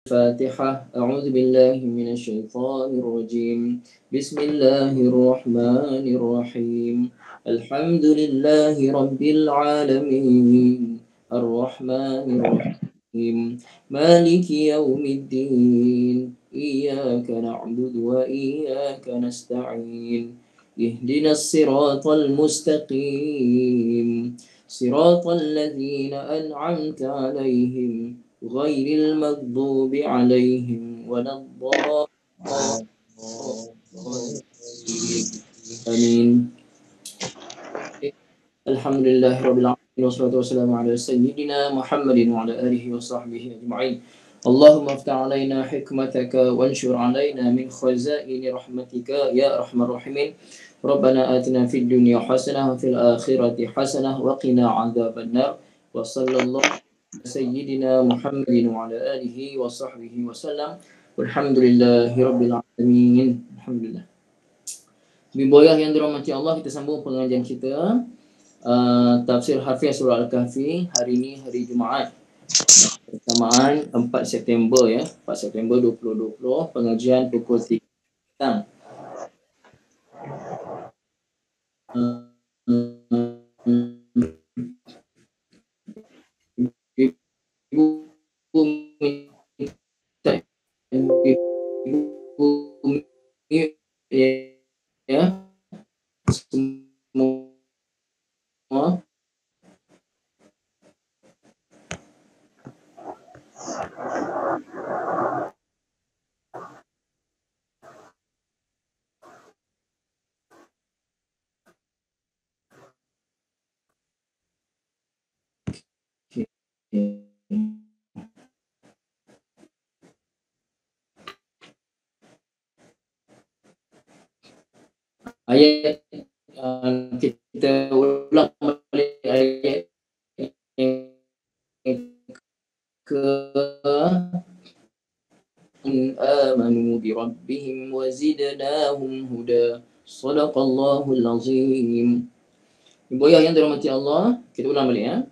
الفاتحة. أعوذ بالله من الشيطان الرجيم. بسم الله الرحمن الرحيم. الحمد لله رب العالمين الرحمن الرحيم مالك يوم الدين إياك نعبد وإياك نستعين اهدنا الصراط المستقيم صراط الذين أنعمت عليهم غير المغضوب عليهم ولا الضالين. آمين. الحمد لله رب العالمين والصلاة والسلام على سيدنا محمد وعلى آله وصحبه أجمعين. اللهم افتح علينا حكمتك وانشر علينا من خزائن رحمتك يا أرحم الراحمين. ربنا آتنا في الدنيا حسنة وفي الآخرة حسنة وقنا عذاب النار. وصلى الله على سيدنا محمد وعلى آله وصحبه وسلم. والحمد لله رب العالمين. Alhamdulillah. Biboyah yang dirahmati Allah, kita sambung pengajian kita tafsir Hafiz Surah Al-Kahfi. Hari ini hari Jumaat bersamaan 4 September ya, 4 September 2020, pengajian pukul 3 petang. Ibu minta ibu ya semua. Ayat kita ulang balik ayat ke amanu bi rabbihim wa zidnahum huda. Shadaqallahul azim. Ibu yang dirahmati Allah, kita ulang balik ya.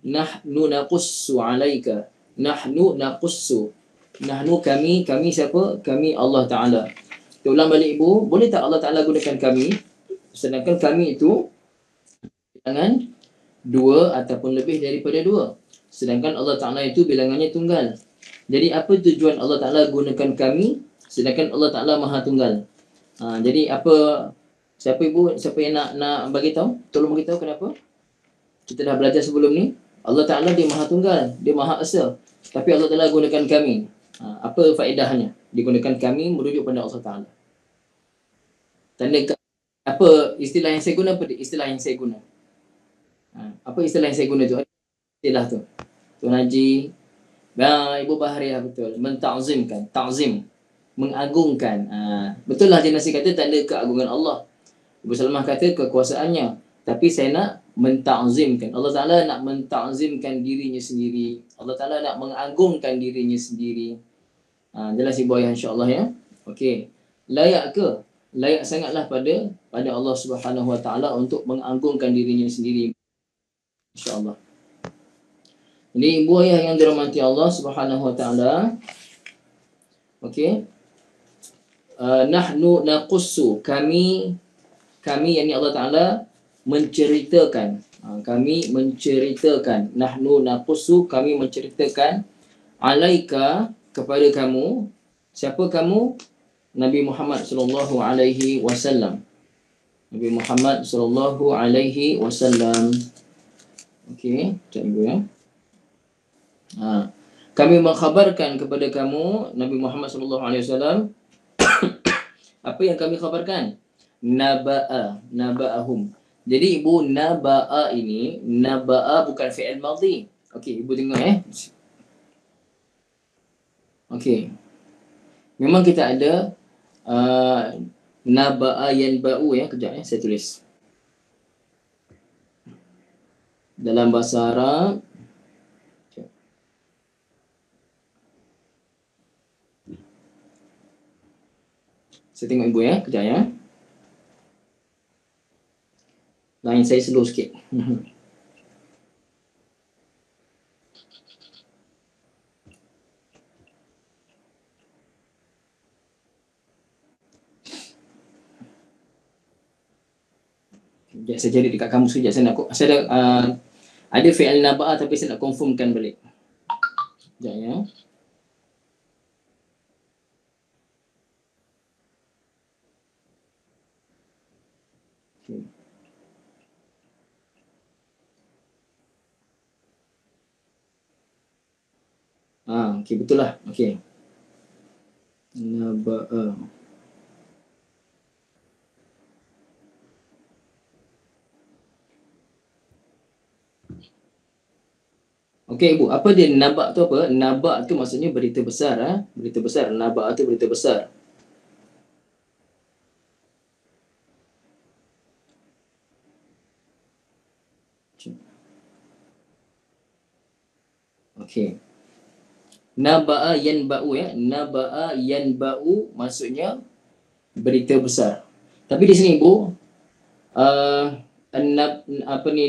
Nahnu naqussu alaika. Nahnu naqussu. Nahnu kami siapa? Kami Allah Ta'ala. Kita ulang balik ibu, boleh tak Allah Ta'ala gunakan kami? Sedangkan kami itu bilangan dua ataupun lebih daripada dua. Sedangkan Allah Ta'ala itu bilangannya tunggal. Jadi apa tujuan Allah Ta'ala gunakan kami sedangkan Allah Ta'ala Maha Tunggal? Jadi apa, siapa yang nak bagi tahu? Tolong bagi tahu kenapa? Kita dah belajar sebelum ni, Allah Ta'ala dia Maha Tunggal, dia Maha Esa. Tapi Allah Ta'ala gunakan kami. Apa faedahnya? Digunakan kami merujuk pada Allah Ta'ala. Tanda apa istilah yang saya guna? Apa istilah yang saya guna? Apa istilah yang saya guna tu? Istilah tu. Tuan Haji, Ibu Bahariah, betul. Menta'zimkan, ta'zim, mengagungkan. Betul lah Haji Nasir kata tanda keagungan Allah. Ibu Salamah kata kekuasaannya. Tapi saya nak menta'zimkan. Allah Ta'ala nak menta'zimkan dirinya sendiri. Allah Ta'ala nak mengagungkan dirinya sendiri. Jelas Ibu Ayah insyaAllah ya. Okey. Layak ke? Layak sangatlah pada Allah Subhanahu Wa Ta'ala untuk mengagungkan dirinya sendiri. InsyaAllah. Ini ibu ayah yang dirahmati Allah Subhanahu Wa Ta'ala. Okey. Nahnu naqussu. Kami yakni Allah Ta'ala menceritakan. Kami menceritakan. Nahnu naqussu. Kami menceritakan. Alaika, kepada kamu. Siapa kamu? Nabi Muhammad sallallahu alaihi wasallam. Nabi Muhammad sallallahu alaihi wasallam. Okey, sekejap dulu ya. Kami mengkhabarkan kepada kamu Nabi Muhammad sallallahu alaihi wasallam apa yang kami khabarkan? Naba'ahum. Jadi ibu, naba'a ini, naba'a bukan fi'il madhi. Okey, ibu tengok Okey. Memang kita ada naba'a yanba'u ya, kejap saya tulis. Dalam bahasa Arab saya tengok ibu ya, kejap ya. Line saya slow sikit. Sekejap saya cari dekat kamus sekejap. Saya ada fi'il naba'a tapi saya nak confirmkan balik. Sekejap ya. Okay. Okay, betul lah. Okay. Naba'a. Okey Ibu, apa dia naba' tu apa? Naba' tu maksudnya berita besar. Berita besar. Naba' tu berita besar. Okey. Naba'a yanba'u ya. Naba'a yanba'u maksudnya berita besar. Tapi di sini Ibu,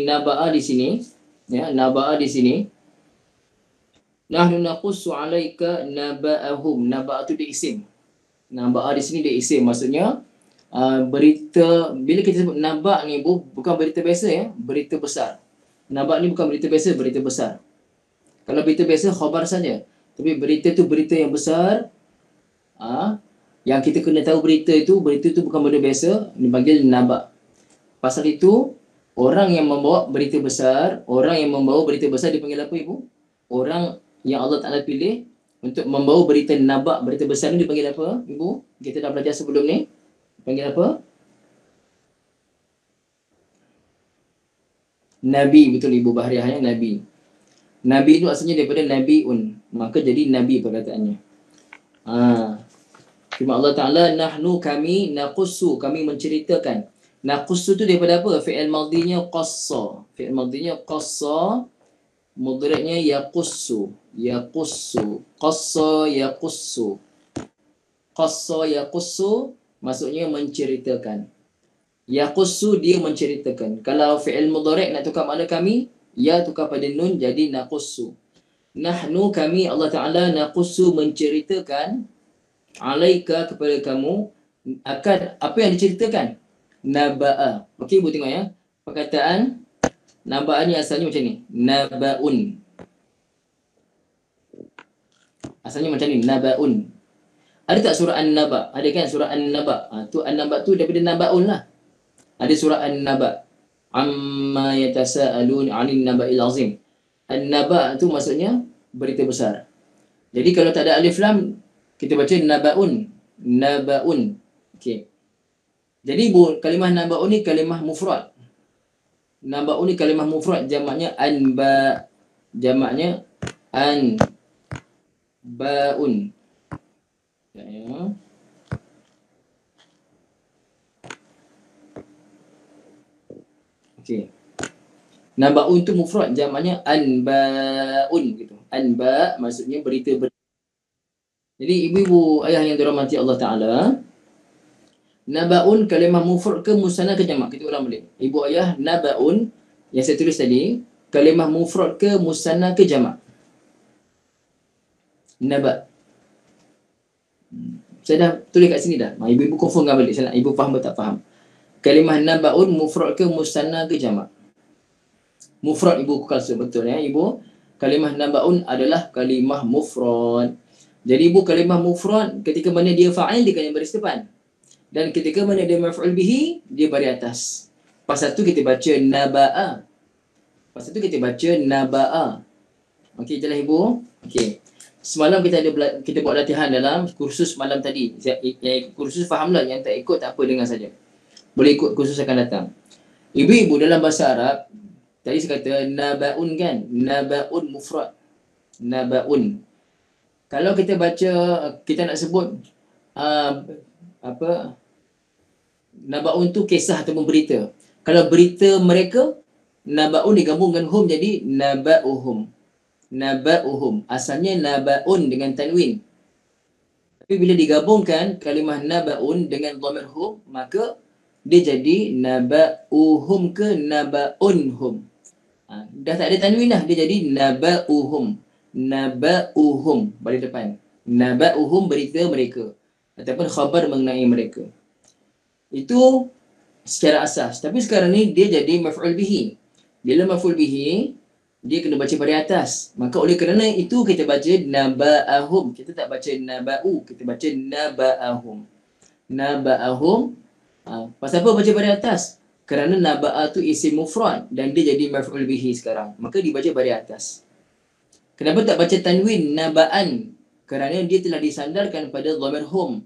naba'a di sini, ya, naba'a di sini. Nahnu naqussu 'alaika naba'ahum. Naba' tu dia isim. Naba'a di sini dia isim, maksudnya berita. Bila kita sebut naba' ni Ibu, bukan berita biasa ya, berita besar. Naba' ni bukan berita biasa, berita besar. Kalau berita biasa khabar saja. Tapi berita tu berita yang besar. Yang kita kena tahu berita itu bukan benda biasa, dipanggil naba'. Pasal itu, orang yang membawa berita besar, dipanggil apa Ibu? Orang yang Allah Ta'ala pilih untuk membawa berita naba', berita besar ni dipanggil apa Ibu? Kita dah belajar sebelum ni. Dipanggil apa? Nabi, betul Ibu Bahriah, Nabi. Nabi itu asalnya daripada Nabi'un. Maka jadi Nabi perkataannya. Firman Allah Ta'ala, nahnu kami, naqussu, kami menceritakan. Naqussu tu daripada apa? Fi'il madhinya qassa. Fi'il madhinya qassa. Mudhari'nya yaqussu. Yaqussu. Qassa yaqussu. Qassa yaqussu maksudnya menceritakan. Yaqussu dia menceritakan. Kalau fi'il mudhari' nak tukar makna kami, ya tukar pada nun jadi naqussu. Nahnu kami Allah Ta'ala naqussu menceritakan alaika kepada kamu akan apa yang diceritakan. Naba'a. Okey Ibu tengok ya. Perkataan naba'a ni asalnya macam ni. Naba'un. Asalnya macam ni. Naba'un. Ada tak surah An-Naba'? Ada kan surah An-Naba'? Tu An-Naba' tu daripada Naba'un lah. Ada surah An-Naba'. Amma yatasa'alun 'anil naba'il azim. An-Naba' tu maksudnya berita besar. Jadi kalau tak ada alif lam, kita baca Naba'un. Naba'un. Okey. Jadi Ibu, kalimah Naba'un ni kalimah mufrad. Naba'un ni kalimah mufrad, jamaknya anba. Jamaknya anba'un. Ya. Okey. Naba'un tu mufrad, jamaknya anba'un gitu. Anba maksudnya berita. Jadi ibu-ibu ayah yang dirahmati Allah Ta'ala, naba'un kalimah mufrad ke musanna ke jamak? Kita ulang balik. Ibu ayah, naba'un yang saya tulis tadi, kalimah mufrad ke musanna ke jamak? Naba'. Saya dah tulis kat sini dah. Ibu-ibu confirmkan balik. Saya nak ibu faham atau tak faham. Kalimah naba'un mufrad ke musanna ke jamak? Mufrad Ibu kekal betul ya Ibu. Kalimah naba'un adalah kalimah mufrad. Jadi Ibu, kalimah mufrad ketika mana dia fa'il, dia kena baris depan. Dan ketika mana dia maf'ul bihi, dia baris atas. Pasal tu kita baca naba'a. Okey, jelas Ibu? Okey. Semalam kita buat latihan dalam kursus malam tadi. Kursus fahamlah, yang tak ikut tak apa, dengar saja. Boleh ikut kursus akan datang. Ibu-ibu dalam bahasa Arab, tadi saya kata naba'un kan? Naba'un mufrad. Naba'un. Kalau kita baca, kita nak sebut naba'un tu kisah ataupun berita. Kalau berita mereka, naba'un digabung dengan hum jadi naba'uhum. Naba'uhum. Asalnya naba'un dengan tanwin. Tapi bila digabungkan kalimah naba'un dengan dhamir hum, maka dia jadi naba'uhum ke naba'unhum. Dah tak ada tanwin dah, dia jadi naba'uhum. Naba'uhum balik depan. Naba'uhum berita mereka ataupun khabar mengenai mereka. Itu secara asas. Tapi sekarang ni dia jadi maf'ul bihi. Bila maf'ul bihi, dia kena baca pada atas. Maka oleh kerana itu kita baca naba'ahum. Kita tak baca naba'u, kita baca naba'ahum. Naba'ahum. Pasal apa baca pada atas? Kerana naba'a tu isim mufrad dan dia jadi maf'ul bihi sekarang. Maka dibaca pada atas. Kenapa tak baca tanwin naba'an? Kerana dia telah disandarkan pada dhamir hum.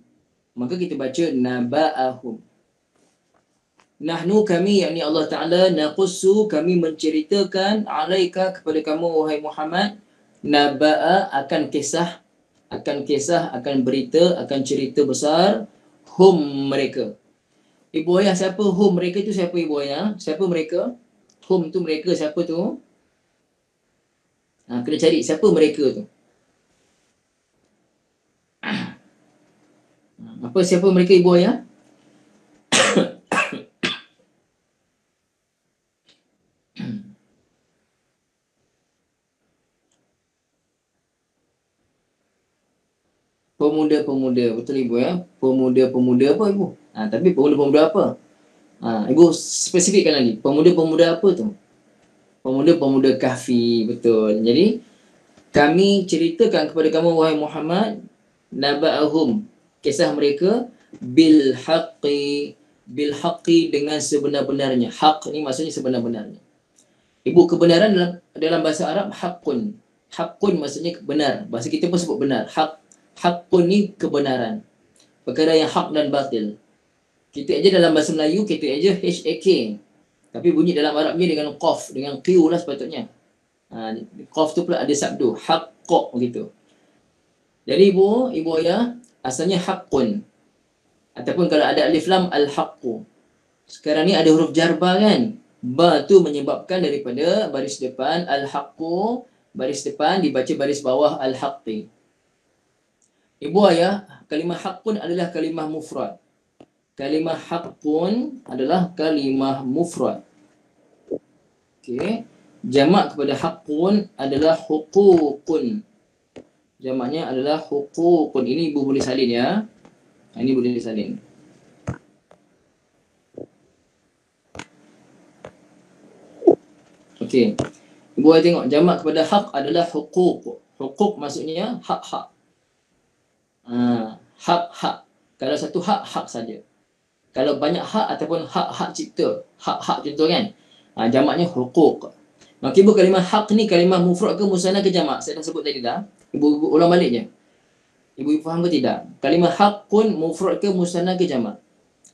Maka kita baca naba'ahum. Nahnu kami, yakni Allah Ta'ala, naqussu kami menceritakan alaika kepada kamu wahai Muhammad, naba'a akan kisah, akan berita, akan cerita besar, hum mereka. Ibu ayah siapa hum mereka tu, siapa ibu ayah? Siapa mereka? Hum tu mereka, siapa tu? Kena cari siapa mereka tu. Apa siapa mereka ibu ayah? Pemuda-pemuda, betul ibu ya? Pemuda-pemuda apa ibu? Tapi pemuda-pemuda apa? Ibu spesifikkan lagi. Pemuda-pemuda apa tu? Pemuda-pemuda kahfi, betul. Jadi kami ceritakan kepada kamu wahai Muhammad, naba'ahum, kisah mereka, bil haqqi dengan sebenar-benarnya. Haq ni maksudnya sebenar-benarnya. Ibu, kebenaran dalam bahasa Arab haqqun. Haqqun maksudnya benar. Bahasa kita pun sebut benar. Haqqun ni kebenaran. Perkara yang hak dan batil. Kita aja dalam bahasa Melayu, kita aja HAK. Tapi bunyi dalam Arabnya dengan qaf, dengan Q lah sepatutnya. Qaf tu pula ada sabdu, haqqa begitu. Jadi ibu ayah, asalnya haqqun. Ataupun kalau ada alif lam, al-haqqu. Sekarang ni ada huruf jarba kan? Ba tu menyebabkan daripada baris depan al-haqqu, baris depan dibaca baris bawah al-haqqi. Ibu ayah, kalimah haqqun adalah kalimah mufrad. Kalimah haqqun adalah kalimah mufrad. Okey. Jamak kepada haqqun adalah huququn. Jamaknya adalah huququn. Ini ibu boleh salin ya. Ini boleh salin. Okey. Ibu ayah tengok, jamak kepada hak adalah huquq. Huquq maksudnya hak-hak. Hak-hak. Kalau satu hak saja. Kalau banyak hak ataupun hak-hak cipta, hak-hak contoh kan, jamaknya huquq. Maka ibu, kalimah hak ni kalimah mufrad ke musanna ke jamak? Saya dah sebut tadi dah. Ibu ulang balik je. Ibu faham ke tidak? Kalimah haqqun mufrad ke musanna ke jamak?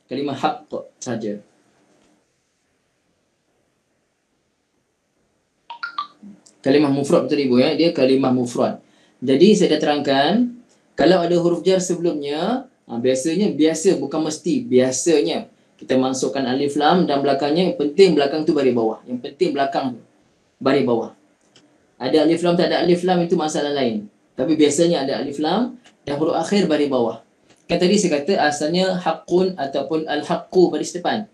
Kalimah haqq saja. Kalimah mufrad betul ibu ya, dia kalimah mufrad. Jadi saya dah terangkan, kalau ada huruf jar sebelumnya, biasa bukan mesti, biasanya kita masukkan alif lam dan belakangnya, yang penting belakang tu baris bawah. Yang penting belakang tu baris bawah. Ada alif lam, tak ada alif lam, itu masalah lain. Tapi biasanya ada alif lam dan huruf akhir baris bawah. Kan tadi saya kata asalnya haqqun ataupun al-haqqu baris depan.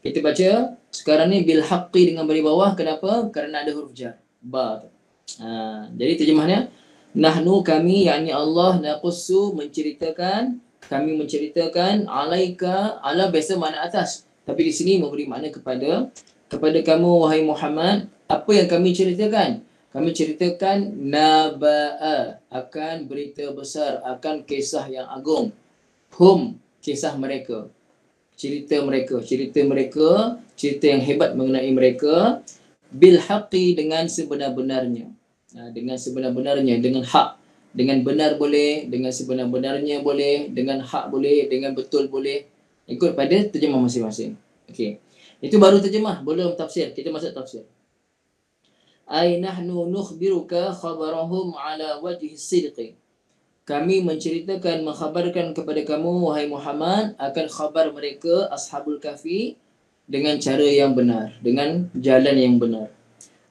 Kita baca sekarang ni bil haqqi dengan baris bawah. Kenapa? Kerana ada huruf jar, ba tu. Jadi terjemahnya, nahnu kami, yakni Allah, naqussu menceritakan, kami menceritakan, alaika, ala biasa makna atas. Tapi di sini memberi makna kepada kamu wahai Muhammad, apa yang kami ceritakan? Kami ceritakan naba'a, akan berita besar, akan kisah yang agung. Hum, kisah mereka. Cerita mereka, cerita yang hebat mengenai mereka. Bil haqqi, dengan sebenar-benarnya. Dengan sebenar-benarnya, dengan hak. Dengan benar boleh, dengan sebenar-benarnya boleh, dengan hak boleh, dengan betul boleh. Ikut pada terjemah masing-masing. Okey. Itu baru terjemah, belum tafsir. Kita masuk tafsir. Ay nahnu nukhbiruka khabarahum ala wajhi sidqi. Kami menceritakan, mengkhabarkan kepada kamu wahai Muhammad akan khabar mereka Ashabul Kahfi dengan cara yang benar, dengan jalan yang benar.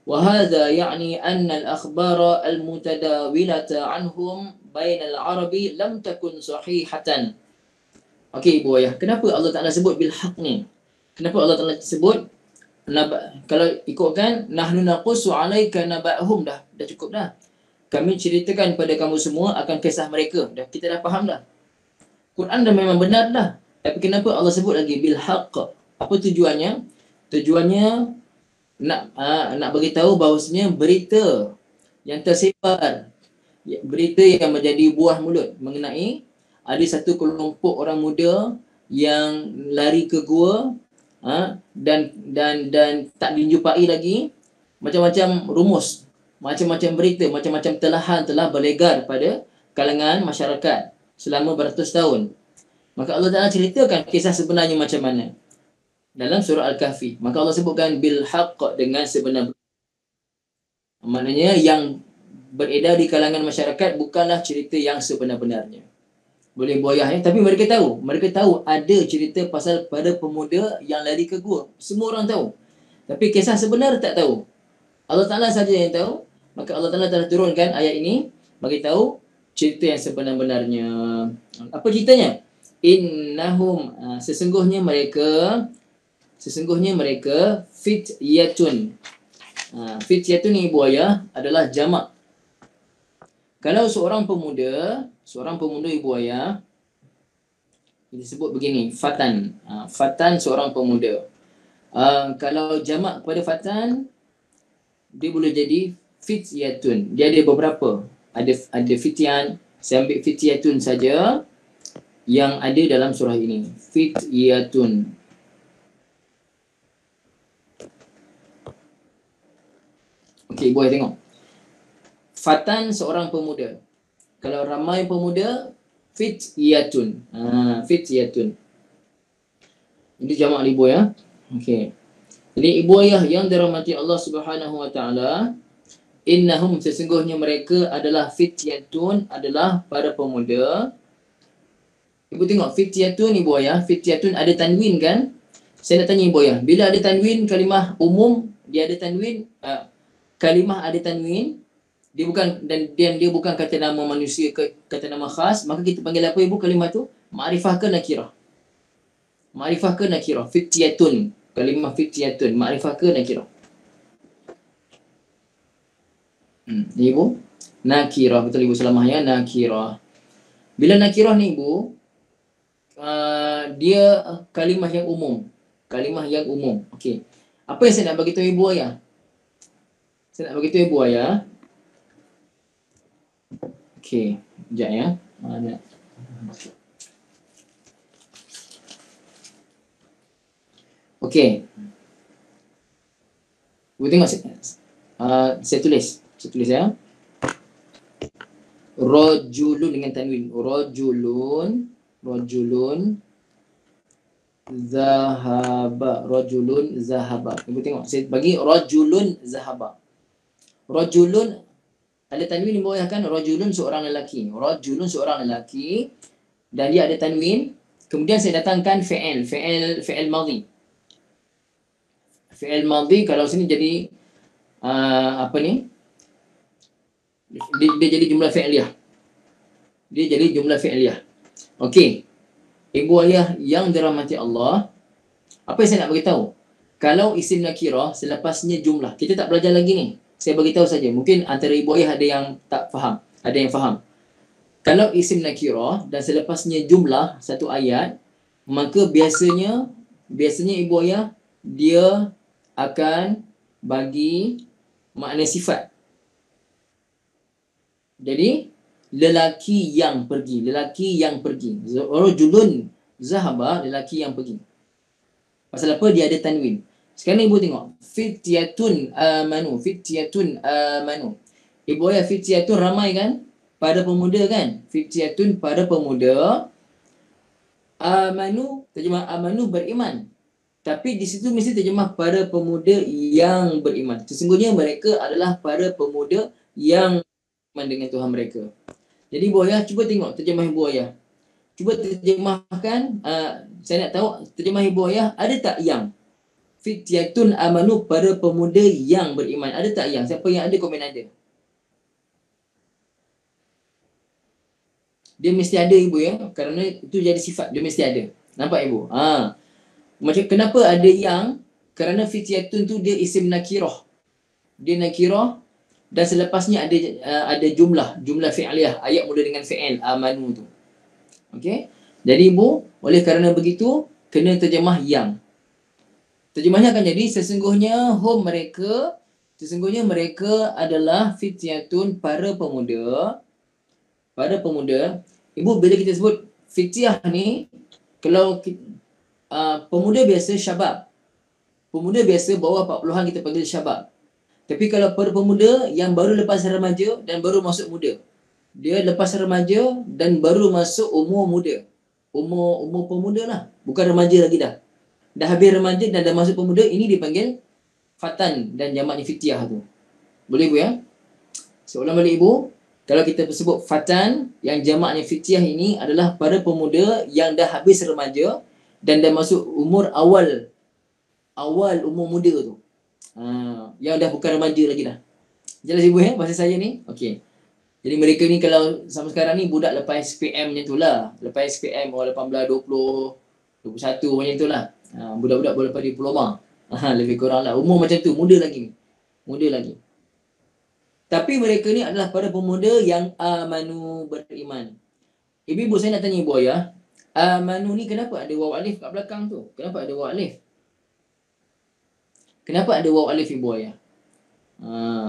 Wa hadha ya'ni anna al-akhbara al-mutadawilata anhum bain al-arabi lam takun sahihatan. Okey ibu ayah, kenapa Allah Taala sebut bil haq ni? Kenapa Allah Taala sebut kalau ikutkan nahnu naqussu 'alaika naba'hum, dah cukup dah. Kami ceritakan pada kamu semua akan kisah mereka. Dah, kita dah faham dah. Quran dah memang benar dah. Tapi kenapa Allah sebut lagi bil haqq? Apa tujuannya? Tujuannya nak bagi tahu bahawasanya berita yang tersebar, berita yang menjadi buah mulut mengenai ada satu kelompok orang muda yang lari ke gua, dan tak dijumpai lagi. Macam-macam rumus, macam-macam berita, macam-macam telahan telah berlegar pada kalangan masyarakat selama beratus tahun. Maka Allah Ta'ala ceritakan kisah sebenarnya macam mana dalam surah Al-Kahfi. Maka Allah sebutkan bil haqq, dengan sebenar. Maknanya yang beredar di kalangan masyarakat bukanlah cerita yang sebenar-benarnya. Boleh boyah ya, tapi mereka tahu ada cerita pasal pada pemuda yang lari ke gua. Semua orang tahu. Tapi kisah sebenar tak tahu. Allah Ta'ala saja yang tahu. Maka Allah Ta'ala telah turunkan ayat ini bagi tahu cerita yang sebenar-benarnya. Apa ceritanya? Innahum, sesungguhnya mereka fityatun. Fityatun ni ibu ayah adalah jamak. Kalau seorang pemuda ibu ayah disebut begini, fatan. Fatan seorang pemuda. Kalau jamak kepada fatan, dia boleh jadi fityatun. Dia ada beberapa. Ada fityan. Saya ambil fityatun saja yang ada dalam surah ini. Fityatun. Okey, boleh tengok. Fatan seorang pemuda. Kalau ramai pemuda, fityatun. Fityatun. Ini jamak ibu ya. Okey. Jadi ibu ayah yang dirahmati Allah Subhanahu wa taala, innahum, sesungguhnya mereka adalah fityatun, adalah para pemuda. Ibu tengok fityatun ibu ayah, fityatun ada tanwin kan? Saya nak tanya ibu ayah, bila ada tanwin kalimah umum, dia ada tanwin, kalimah ada tanwin, dia bukan kata nama manusia, kata nama khas, maka kita panggil apa ibu kalimah tu? Ma'rifah ke nakirah? Ma'rifah ke nakirah? Fityatun. Kalimah fityatun, ma'rifah ke nakirah? Ibu, nakirah, betul ibu Salamah ya, nakirah. Bila nakirah ni ibu, dia kalimah yang umum. Kalimah yang umum. Okey. Apa yang saya nak bagi tahu ibu ayah? Saya nak bagi tahu ibu ayah. Okey, sekejap ya. Mana? Okey. Ibu tengok saya tulis ya. Rajulun dengan tanwin. Rajulun zahaba. Ibu tengok, saya bagi rajulun zahaba. Rajulun ada tanwin ibu ayah kan? Rajulun seorang lelaki. Rajulun seorang lelaki dan dia ada tanwin. Kemudian saya datangkan fi'il madhi. Fi'il madhi kalau sini jadi apa ni? Dia jadi jumlah fi'liyah. Dia jadi jumlah fi'liyah. Okey. Ibu ayah yang dirahmati Allah, apa yang saya nak beritahu? Kalau isim nakirah selepasnya jumlah, kita tak belajar lagi ni. Saya beritahu saja. Mungkin antara ibu ayah ada yang tak faham, ada yang faham. Kalau isim nakirah dan selepasnya jumlah satu ayat, maka biasanya ibu ayah dia akan bagi makna sifat. Jadi lelaki yang pergi. Rajulun zahaba, lelaki yang pergi. Pasal apa? Dia ada tanwin. Sekarang ibu tengok. Fityatun amanu. Ibu ayah fityatun ramai kan? Pada pemuda kan? Fityatun pada pemuda. Amanu, terjemah amanu beriman. Tapi di situ mesti terjemah pada pemuda yang beriman. Sesungguhnya mereka adalah para pemuda yang beriman dengan Tuhan mereka. Jadi ibu ayah cuba tengok terjemah ibu ayah. Cuba terjemahkan, saya nak tahu terjemah ibu ayah ada tak yang? Fityatun amanu, para pemuda yang beriman. Ada tak yang? Siapa yang ada komen ada? Dia mesti ada ibu ya, kerana itu jadi sifat, dia mesti ada. Nampak ibu? Macam kenapa ada yang? Kerana fityatun tu dia isim nakirah. Dia nakirah dan selepasnya ada jumlah fi'liyah, ayat mula dengan fi'il amanu tu. Okey? Jadi ibu, oleh kerana begitu kena terjemah yang. Terjemahnya akan jadi sesungguhnya mereka adalah fityatun, para pemuda. Para pemuda. Ibu, bila kita sebut fityah ni, kalau pemuda biasa syabab. Pemuda biasa bawah 40-an kita panggil syabab. Tapi kalau para pemuda yang baru lepas remaja dan baru masuk muda. Dia lepas remaja dan baru masuk umur muda. Umur pemuda lah. Bukan remaja lagi dah. Dah habis remaja dan dah masuk pemuda, ini dipanggil fatan dan jamaknya fityah tu. Boleh ibu ya? Soalan balik ibu, kalau kita sebut fatan yang jamaknya fityah ini adalah para pemuda yang dah habis remaja dan dah masuk umur awal umur muda tu. Yang dah bukan remaja lagi dah. Jelas ibu ya bahasa saya ni? Okey. Jadi mereka ni kalau sama sekarang ni budak lepas SPM macam tu lah. Lepas SPM umur 18, 20, 21 macam tu lah. Budak-budak boleh lepas diploma. Lebih kurang lah. Umur macam tu. Muda lagi. Tapi mereka ni adalah para pemuda yang amanu, beriman. Ibu saya nak tanya ibu ayah. Amanu ni kenapa ada waw alif kat belakang tu? Kenapa ada waw alif? Kenapa ada waw alif ibu ayah?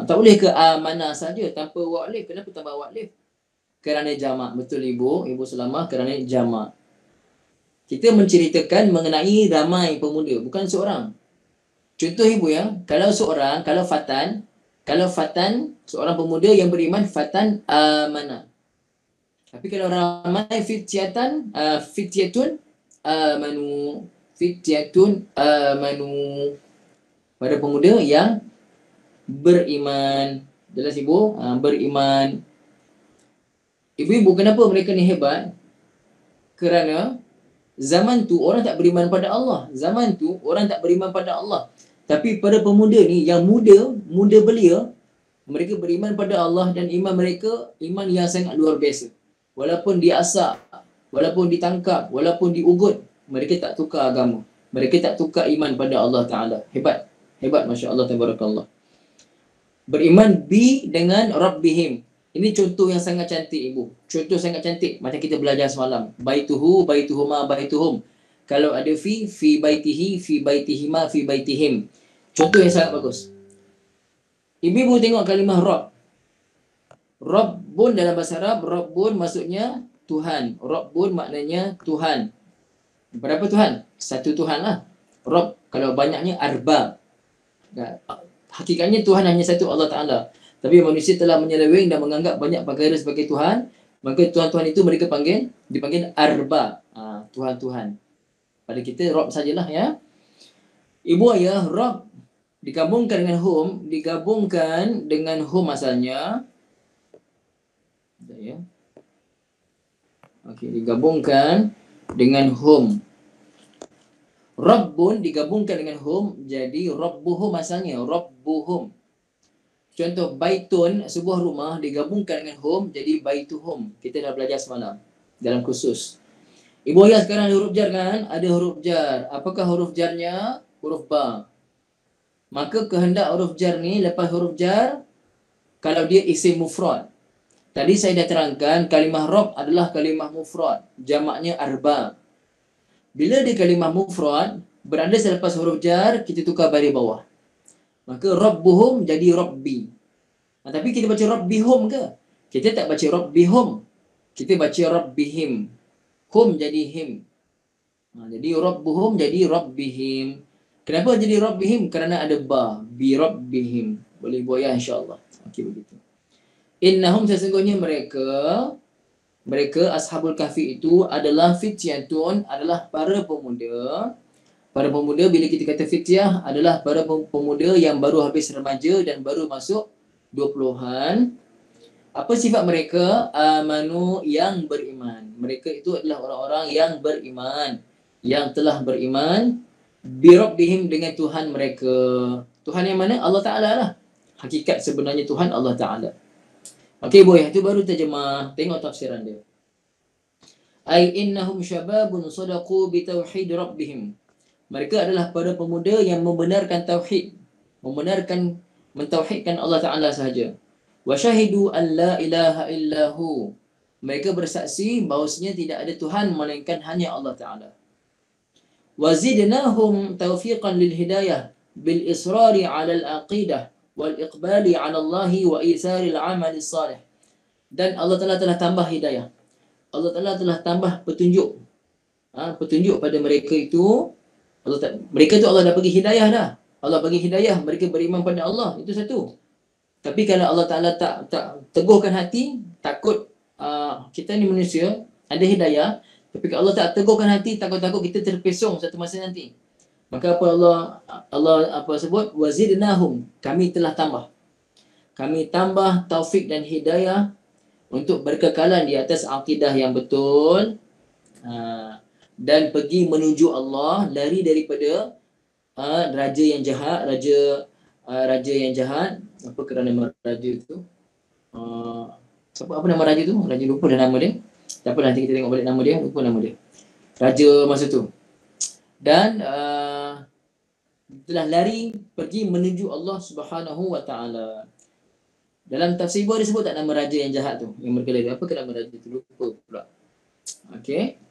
Tak boleh ke amanah saja tanpa waw alif? Kenapa tambah waw alif? Kerana jamak. Betul ibu. Ibu Salamah, kerana jamak. Kita menceritakan mengenai ramai pemuda, bukan seorang. Contoh ibu ya, kalau fatan, seorang pemuda yang beriman, fatan amanah. Tapi kalau ramai fityatun amanu, pada pemuda yang beriman. Jelas ibu? Beriman. Ibu-ibu, kenapa mereka ni hebat? Kerana zaman tu orang tak beriman pada Allah. Tapi pada pemuda ni yang muda belia, mereka beriman pada Allah dan iman mereka iman yang sangat luar biasa. Walaupun diasak, walaupun ditangkap, walaupun diugut, mereka tak tukar agama. Mereka tak tukar iman pada Allah Ta'ala. Hebat. Masya-Allah, tabarakallah. Beriman dengan Rabbihim. Ini contoh yang sangat cantik ibu. Contoh sangat cantik. Macam kita belajar semalam. Baituhu, baituhuma, baituhum. Kalau ada fi baitihi, fi baitihima, fi baitihim. Contoh yang sangat bagus. Ibu tengok kalimah Rabb. Rabbun dalam bahasa Arab, Rabbun maksudnya Tuhan. Rabbun maknanya Tuhan. Berapa Tuhan? Satu Tuhan lah. Rabb, kalau banyaknya Arbab. Hakikatnya Tuhan hanya satu, Allah Ta'ala. Tapi manusia telah menyeleweng dan menganggap banyak perkara sebagai Tuhan. Maka Tuhan-Tuhan itu mereka dipanggil Arbab. Tuhan-Tuhan. Pada kita Rabb sajalah ya. Ibu ayah, Rabb digabungkan dengan home asalnya. Ya. Okey, digabungkan dengan home. Rabbun digabungkan dengan home jadi Rabbuhum asalnya, Rabbuhum. Contoh baitun, sebuah rumah digabungkan dengan home jadi baituhum. Kita dah belajar semalam dalam kursus. Ibu ayah sekarang ada huruf jar kan? Ada huruf jar. Apakah huruf jarnya? Huruf ba. Maka kehendak huruf jar ni, lepas huruf jar, kalau dia isim mufrad. Tadi saya dah terangkan kalimah Rabb adalah kalimah mufrad. Jamaknya arba. Bila dia kalimah mufrad, berada selepas huruf jar, kita tukar baris bawah. Maka Rabbuhum jadi Rabbi. Tapi kita baca Rabbihum ke? Kita tak baca Rabbihum. Kita baca Rabbihim. Hum jadi him. Jadi Rabbuhum jadi Rabbihim. Kenapa jadi Rabbihim? Kerana ada ba. Bi Rabbihim. Boleh buat ya insyaAllah. Okey begitu. Innahum, sesungguhnya mereka Ashabul Kahfi itu adalah fityatun, adalah para pemuda. Para pemuda, bila kita kata fityah, adalah para pemuda yang baru habis remaja dan baru masuk 20-an. Apa sifat mereka? Amanu, yang beriman. Mereka itu adalah orang-orang yang beriman, yang telah beriman bi Rabbihim, dengan Tuhan mereka. Tuhan yang mana? Allah Ta'ala lah. Hakikat sebenarnya Tuhan Allah Ta'ala. Okey boy, itu baru terjemah. Tengok tafsiran dia. Ai innahum syababun sadaqu bi tauhid rabbihim. Mereka adalah para pemuda yang membenarkan tauhid, mentauhidkan Allah Ta'ala sahaja. Wa syahidu an la ilaha illahu. Mereka bersaksi bahawasanya tidak ada Tuhan melainkan hanya Allah Ta'ala. Wazidnahum tawfiqan lil hidayah bil israri 'ala al aqidah wal iqbali 'ala Allah wa isari al 'amal salih. Dan Allah Taala telah tambah hidayah. Allah Taala telah tambah petunjuk. Petunjuk pada mereka itu. Mereka tu Allah dah bagi hidayah dah. Allah bagi hidayah, mereka beriman pada Allah. Itu satu. Tapi kalau Allah Taala tak teguhkan hati, takut kita ni manusia ada hidayah, tapi kalau Allah tak teguhkan hati, takut-takut kita terpesong satu masa nanti. Maka apa Allah sebut, wazidnahum, kami telah tambah. Kami tambah taufik dan hidayah untuk berkekalan di atas akidah yang betul, dan pergi menuju Allah, lari daripada raja yang jahat, raja yang jahat. Apa kerana nama raja tu? Apa nama raja tu? Raja lupa dah nama dia. Tak apa, nanti kita tengok balik nama dia. Lupa nama dia. Raja masa tu. Dan telah lari pergi menuju Allah Subhanahu wa taala. Dalam tafsir dia sebut tak nama raja yang jahat tu, yang mereka lari. Apa ke nama raja tu? Lupa pula. Okey.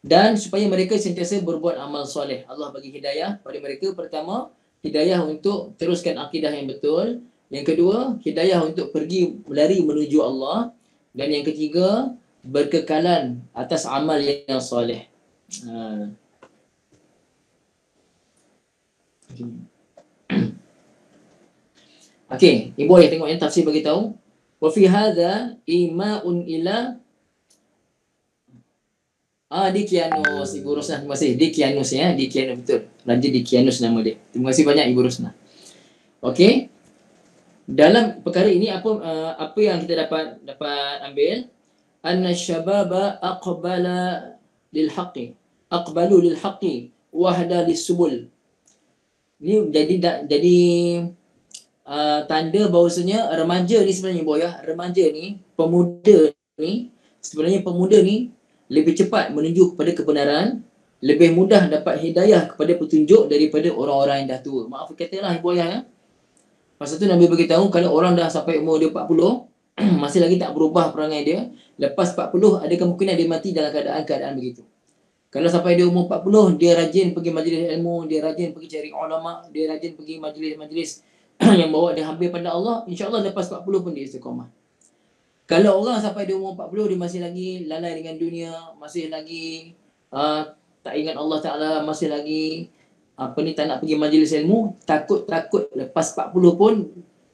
Dan supaya mereka sentiasa berbuat amal soleh. Allah bagi hidayah pada mereka. Pertama, hidayah untuk teruskan akidah yang betul. Yang kedua, hidayah untuk pergi lari menuju Allah. Dan yang ketiga, berkekalan atas amal yang soleh. Okey, ibu ayah tengok yang tafsir bagi tahu. Wa fi hadza ima'un ila Dikianus, Ibu Rosnah, terima kasih. Dikianus ya, Dikianus betul. Raja Dikianus nama dia. Terima kasih banyak Ibu Rosnah. Okey. Dalam perkara ini apa yang kita dapat ambil? Anna syababa aqbala lil haqqi. Aqbalu lil haqqi wahda lis-subul. Ini jadi tanda bahawasanya remaja ni sebenarnya remaja ni, pemuda ni lebih cepat menuju kepada kebenaran, lebih mudah dapat hidayah kepada petunjuk daripada orang-orang yang dah tua. Maaf katalah ibu ayah ya. Pasal tu Nabi beritahu kalau orang dah sampai umur dia 40, masih lagi tak berubah perangai dia, lepas 40 ada kemungkinan dia mati dalam keadaan begitu. Kalau sampai dia umur 40, dia rajin pergi majlis ilmu, dia rajin pergi cari ulama, dia rajin pergi majlis-majlis yang bawa dia hampir pada Allah, insya-Allah lepas 40 pun dia istiqamah. Kalau orang sampai dia umur 40, dia masih lagi lalai dengan dunia, masih lagi tak ingat Allah Ta'ala, masih lagi tak nak pergi majlis ilmu, takut lepas 40 pun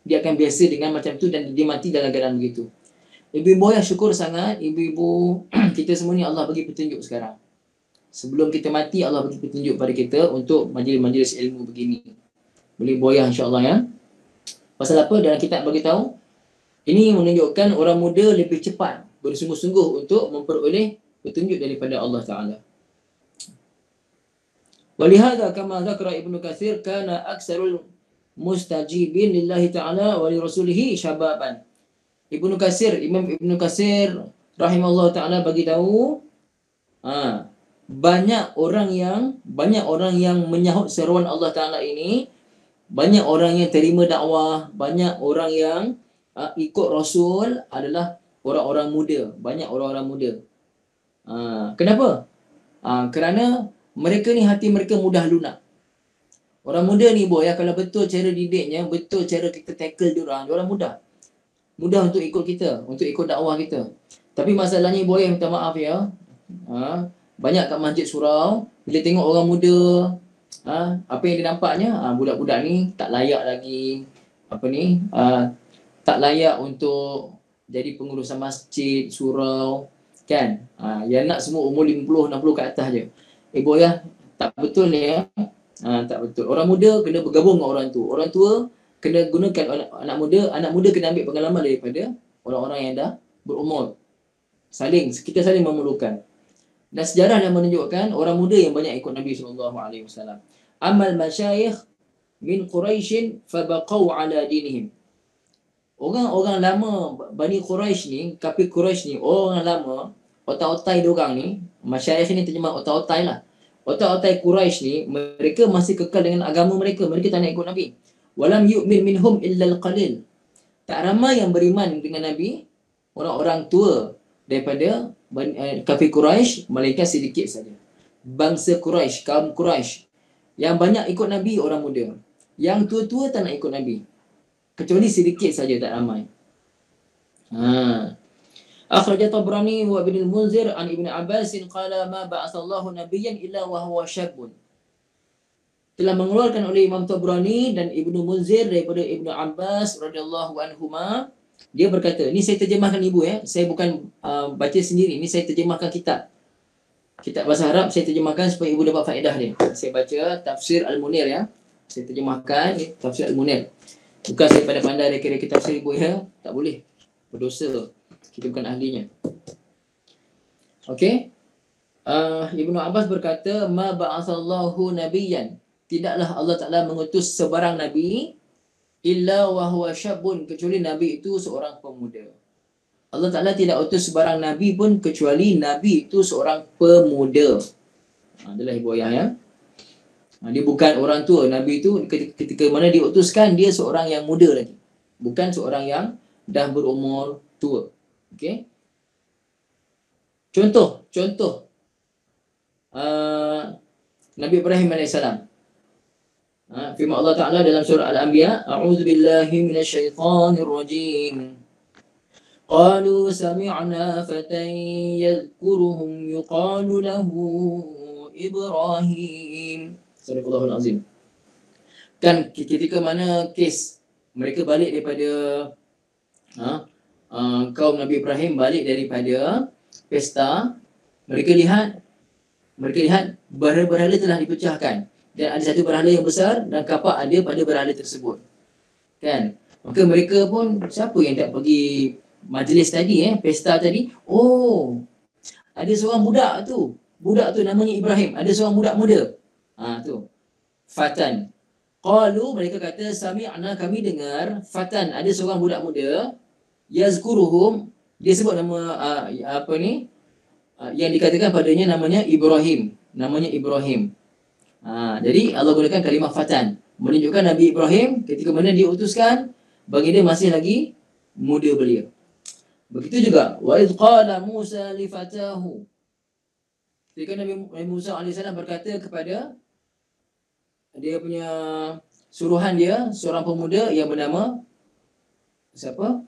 dia akan biasa dengan macam tu dan dia mati dalam keadaan begitu. Ibu-ibu yang syukur sangat, ibu-ibu kita semua ni Allah bagi petunjuk sekarang. Sebelum kita mati, Allah bagi petunjuk pada kita untuk majlis-majlis ilmu begini. Boleh boyah insya-Allah ya. Pasal apa? Dalam kitab bagi tahu, ini menunjukkan orang muda lebih cepat bersungguh-sungguh untuk memperoleh petunjuk daripada Allah Ta'ala. Walihada kama zakara Ibnu Katsir kana aksarul mustajibin lillahi ta'ala wa li rasulihi syababan. Imam Ibnu Katsir rahimahullah ta'ala bagi tahu banyak orang yang menyahut seruan Allah Ta'ala ini, banyak orang yang terima dakwah, banyak orang yang ikut Rasul adalah orang-orang muda. Banyak orang-orang muda. Kenapa? Kerana mereka ni hati mereka mudah lunak. Orang muda ni kalau betul cara didiknya, betul cara kita tackle diorang mudah. Mudah untuk ikut kita, untuk ikut dakwah kita. Tapi masalahnya minta maaf ya. Banyak kat masjid surau, bila tengok orang muda, apa yang dia nampaknya, budak-budak ni tak layak lagi tak layak untuk jadi pengurusan masjid, surau, kan? Yang nak semua umur 50, 60 ke atas je. Ibu ya, tak betul ni ya. Tak betul. Orang muda kena bergabung dengan orang tua. Orang tua kena gunakan anak muda kena ambil pengalaman daripada orang-orang yang dah berumur. Kita saling memerlukan. Dan sejarah yang menunjukkan orang muda yang banyak ikut Nabi SAW. Amal masyayikh min Quraisy fabaqau ala dinihim. Orang-orang lama Bani Quraisy ni, kafir Quraisy ni, orang lama, otak-otai diorang ni, masyayikh ni terjemah otak-otai lah. Otak-otai Quraisy ni, mereka masih kekal dengan agama mereka. Mereka tak nak ikut Nabi. Walam yu'min minhum illa al-qalil. Tak ramai yang beriman dengan Nabi, orang-orang tua daripada kafir Quraisy, melainkan sedikit saja. bangsa Quraisy, kaum Quraisy. Yang banyak ikut Nabi orang muda. Yang tua-tua tak nak ikut Nabi. Kecuali sedikit saja, tak ramai. Akhraj Tabrani wa Ibn al-Munzir an Ibn Abbas qala ma ba'athallahu nabiyyan illa wa huwa syabun. Telah mengeluarkan oleh Imam Tabrani dan Ibnu Munzir daripada Ibnu Abbas radhiyallahu anhuma. Dia berkata, ni saya terjemahkan ibu ya. Saya bukan baca sendiri, ni saya terjemahkan kitab. Kitab bahasa Arab saya terjemahkan supaya ibu dapat faedah dia. Saya baca tafsir Al-Munir ya. Saya terjemahkan tafsir Al-Munir. Bukan saya pandai-pandai reka-reka tafsir ibu ya. Tak boleh. Berdosa. Kita bukan ahlinya. Okey. Ibnu Abbas berkata, ma ba'athallahu nabiyyan. Tidaklah Allah Ta'ala mengutus sebarang nabi illa wa huwa syabun, kecuali nabi itu seorang pemuda. Allah Ta'ala tidak utus sebarang nabi pun kecuali nabi itu seorang pemuda. Adalah ibu ayah ya. Dia bukan orang tua. Nabi itu ketika mana diutuskan, dia seorang yang muda lagi. Bukan seorang yang dah berumur tua. Okey. Contoh Nabi Ibrahim AS. Firman Allah Ta'ala dalam surah Al-Anbiya, A'udzu billahi minasyaitonir rajim. Qalu sami'na fatan yadhkuruhum yuqalu lahu Ibrahim. Sadaqallahul azim. Kan ketika mana kes mereka balik daripada kaum Nabi Ibrahim balik daripada pesta, mereka lihat berhala-berhala telah dipecahkan. Dan ada satu berhala yang besar dan kapak ada pada berhala tersebut. Kan? Maka mereka pun, siapa yang tak pergi majlis tadi, pesta tadi? Oh, ada seorang budak tu. Budak tu namanya Ibrahim. Ada seorang budak muda. Tu. Fatan. Qalu, mereka kata, sami'na, kami dengar, fatan, ada seorang budak muda, yazkuruhum, dia sebut nama yang dikatakan padanya namanya Ibrahim. Namanya Ibrahim. Jadi Allah gunakan kalimah fatan, menunjukkan Nabi Ibrahim ketika mana dia utuskan, bagi dia masih lagi muda belia. Begitu juga wa idh qala Musa li fatahu, ketika Nabi Musa AS berkata kepada dia punya suruhan dia, seorang pemuda yang bernama siapa?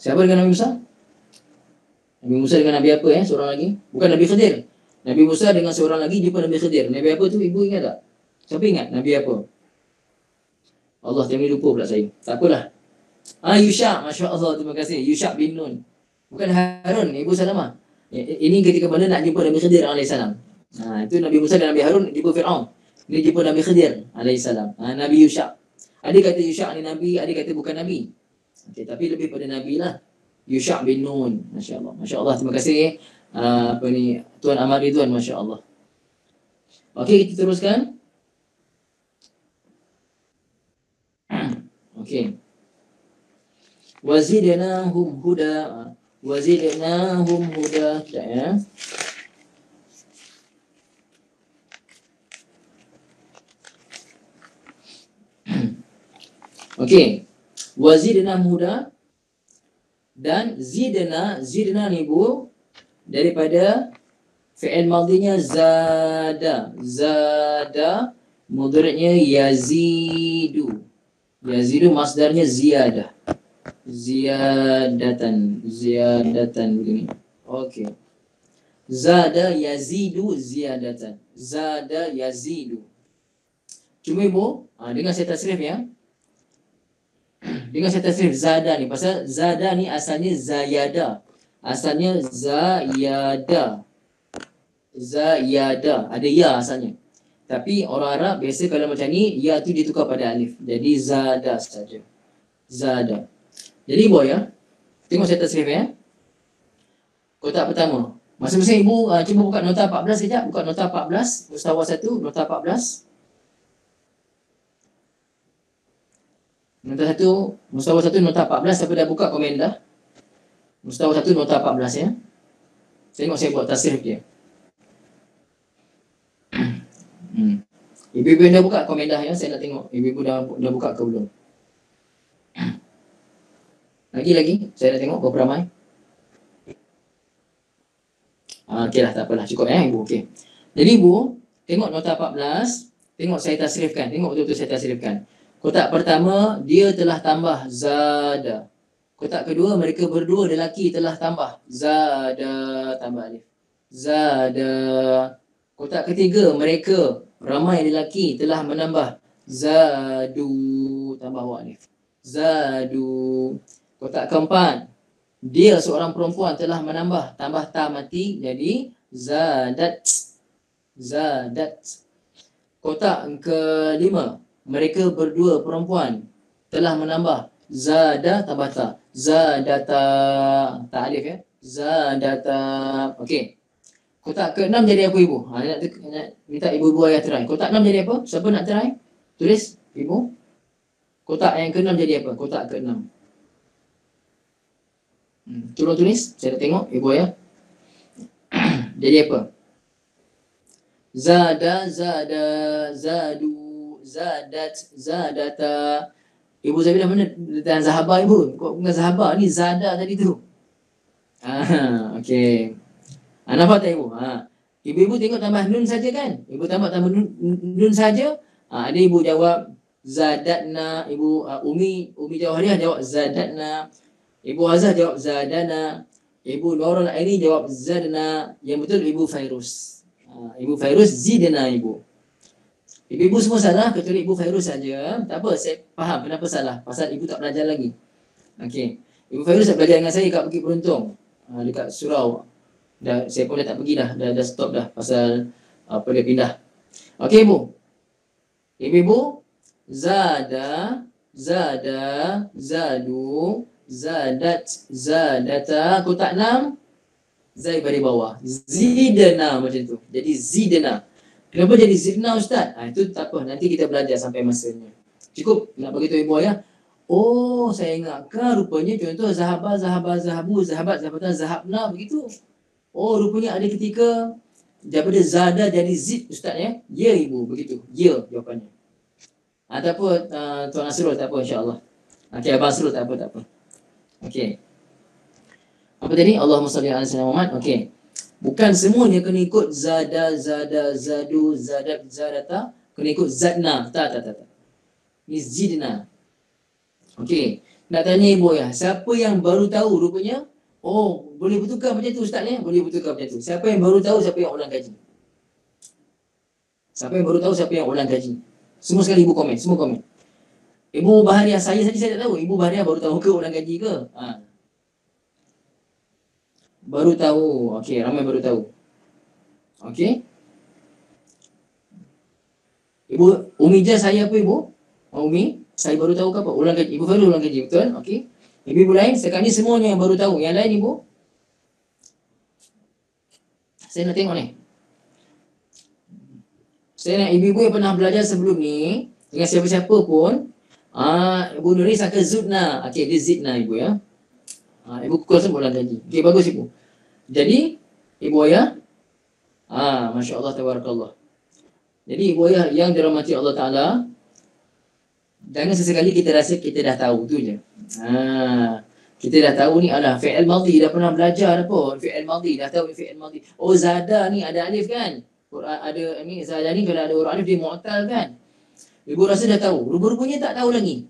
Siapa dengan Nabi Musa? Nabi Musa dengan Nabi apa seorang lagi? Bukan Nabi Khidir. Nabi Musa dengan seorang lagi jumpa Nabi Khidir. Nabi apa tu? Ibu ingat tak? Siapa ingat? Nabi apa? Allah, jangan lupa pula saya. Tak apalah. Yusha, Masya Allah, terima kasih. Yusha bin Nun. Bukan Harun, Ibu Salamah. Ini ketika mana nak jumpa Nabi Khidir AS. Itu Nabi Musa dan Nabi Harun jumpa Fir'aun. Ini jumpa Nabi Khidir AS. Nabi Yusha. Ada kata Yusha ni Nabi, ada kata bukan Nabi. Okay, tapi lebih pada Nabi lah. Yusha bin Nun. Masya Allah. Masya Allah, terima kasih. Tuan Ahmad Ridwan, Masya Allah. Okey, kita teruskan. Okey. Wazidnahum huda. Wazidnahum huda. Ya. Okey. Wazidnahum huda. Dan zidna ni Bu, daripada fi'il madinya zada. Zada mudhari'nya yazidu. Yazidu masdarnya ziyadah. Ziyadatan begini. Okey. Zada yazidu ziyadatan. Zada yazidu. Cuma Ibu, dengar saya tasrif ya. Dengan saya tasrif zada ni, pasal zada ni asalnya zayada. Asalnya zayada. Zayada. Ada ya asalnya. Tapi orang Arab biasa kalau macam ni, ya tu ditukar pada alif. Jadi zada saja. Zada. Jadi Ibu ya, tengok saya tasrif ya. Kotak pertama. Masing-masing Ibu cuba buka nota 14 sekejap. Buka nota 14. Mustawa 1, nota 14. Nota 1, Mustawa 1, nota 14. Siapa dah buka komen dah? Mustawa 1, nota 14 ya. Tengok saya buat tasrif dia. Ibu-ibu dah buka komen dah ya. Saya nak tengok ibu-ibu dah buka ke belum. Lagi. Saya nak tengok berapa ramai. Okey lah, tak apalah, cukup ibu. Okey. Jadi ibu, tengok nota 14, tengok saya tasrifkan, tengok betul-betul saya tasrifkan. Kotak pertama, dia telah tambah zada. Kotak kedua, mereka berdua lelaki telah tambah zada, tambah alif. Zada. Kotak ketiga, mereka ramai lelaki telah menambah zadu, tambah waw alif. Zadu. Kotak keempat, dia seorang perempuan telah menambah, tambah ta mati jadi zadat. Zadat. Kotak kelima, mereka berdua perempuan telah menambah zada tambah ta. Zadata. Tak alif ya. Zadata. Okey. Kotak ke-6 jadi apa ibu? Nak minta ibu-ibu ayah try. Kotak 6 jadi apa? Siapa nak try? Tulis ibu. Kotak yang ke-6 jadi apa? Kotak ke-6. Tolong tulis. Saya nak tengok ibu ayah. Jadi apa? Zada, zada, zadu, zadat, zadata. Ibu Zabilah mana? Dan Zahabah ibu. Kok bukan Zahabah ni? Zada tadi tu. Okey. Nampak tak ibu? Ibu-ibu tengok tambah nun saja kan? Ibu tambah nun saja. Ada ibu jawab zadatna. Ibu Umi Jawahriah jawab zadatna. Ibu Hazah jawab zadana. Ibu Nurul Aini jawab zadna. Yang betul Ibu Fairuz. Ibu Fairuz zidna ibu. Ibu-ibu semua salah kecuali Ibu Fairuz saja. Tak apa, saya faham kenapa salah. Pasal ibu tak belajar lagi. Okey. Ibu Fairuz tak belajar dengan saya kat Bukit Beruntung. Dekat surau. Saya pun dah tak pergi dah. Dah stop dah. Pasal dia pindah. Okey ibu. Ibu-ibu. Zada. Zada. Zadu. Zadat. Zadata. Kotak 6. Zai bari bawah. Zidna macam tu. Jadi zidna. Kenapa jadi zidna ustaz? Itu tak apa. Nanti kita belajar sampai masanya. Cukup nak beritahu ibu ayah. Oh, saya ingatkan rupanya contoh zahabah, zahabah, zahabu, zahabat, zahabatan, zahabna begitu. Oh, rupanya ada ketika daripada zada jadi zid ustaz ya. Ya ibu, begitu. Ya jawapannya. Tak apa Tuan Nasrul, tak apa insya-Allah. Okey, Abang Nasrul tak apa, tak apa. Okey. Apa tadi? Allahumma salli ala sayyidina Muhammad. Okey. Bukan semuanya kena ikut zada, zada, zadu, zadat, zadata. Kena ikut zadna. Tak. Ni zidna. Okey. Nak tanya ibu ya, siapa yang baru tahu rupanya? Oh, boleh bertukar macam tu ustaz ya? Boleh bertukar macam tu. Siapa yang baru tahu, siapa yang ulang kaji? Siapa yang baru tahu, siapa yang ulang kaji? Semua sekali ibu komen, semua komen. Ibu Bahariah, saya saja saya tak tahu. Ibu Bahariah baru tahu ke ulang kaji ke? Baru tahu. Okey, ramai baru tahu. Okey. Ibu Umijah saya apa ibu? Umi, saya baru tahu ke apa? Ulang kaji. Ibu baru ulang kaji, betul? Okey. Ibu lain, sekarang ni semuanya yang baru tahu. Yang lain ibu? Saya nak tengok ni. Saya nak ibu-ibu yang pernah belajar sebelum ni, dengan siapa-siapa pun, Ibu Nuri sangka zudna. Okey, dia zidna ibu ya. Ibu kukul semua ulang kaji. Okey, bagus ibu. Jadi, ibu ayah, Masya Allah, tabarakallah. Jadi, ibu ayah yang dirahmati Allah Ta'ala, jangan sesekali kita rasa kita dah tahu, tu je. Kita dah tahu ni, fi'il madhi, dah pernah belajar apa? Fi'il madhi, dah tahu fi'il madhi. Oh, zada ni ada alif kan? Ada ni, zada ni kalau ada huruf alif, dia mu'tal kan? Ibu rasa dah tahu, rupa-rupanya tak tahu lagi.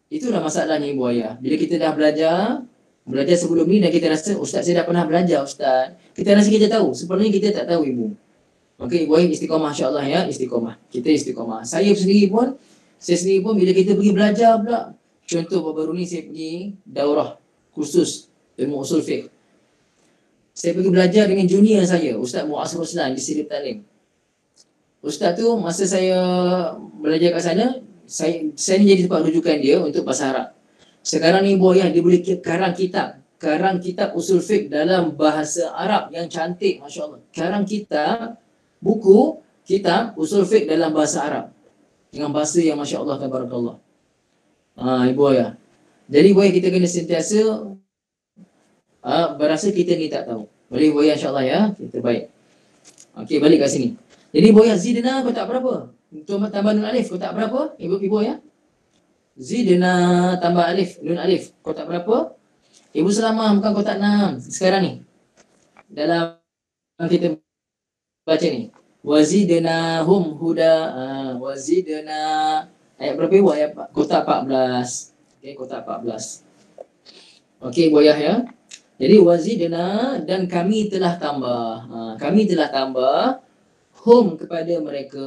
Itulah masalahnya ibu ayah. Bila kita dah belajar sebelum ni dan kita rasa, ustaz saya dah pernah belajar ustaz. Kita rasa kita tahu, sebenarnya kita tak tahu ibu. Maka ibu ayah istiqamah insya-Allah ya, istiqamah. Kita istiqamah. Saya sendiri pun bila kita pergi belajar pula, contoh baru-baru ni saya pergi daurah khusus ilmu usul fiqh. Saya pergi belajar dengan junior saya, Ustaz Muaz Ruslan di Sirip Talim. Ustaz tu masa saya belajar kat sana, saya ni jadi tempat rujukan dia untuk bahasa Arab. Sekarang ni ibu ayah dia boleh karang kitab usul fiqh dalam bahasa Arab yang cantik, masya-Allah. Karang kitab buku kitab usul fiqh dalam bahasa Arab dengan bahasa yang masya-Allah tabarakallah. Ibu ayah. Jadi ibu ayah kita kena sentiasa berasa kita ni tak tahu. Boleh ibu ayah insya-Allah ya, kita baik. Okey, balik kat sini. Jadi ibu ayah zidna kotak berapa? Untuk tambah nun alif kotak berapa? Ibu ayah? Zidna tambah alif, nun alif kotak berapa? Ibu Selamah bukan kotak 6 sekarang ni. dalam kita baca ni. Wazidnahum huda. Wazidna. Ayat berapa ibu? Ayat kotak 14. Okey, kotak 14. Okey, buayah ya. Jadi wazidna dan kami telah tambah. Kami telah tambah hum kepada mereka.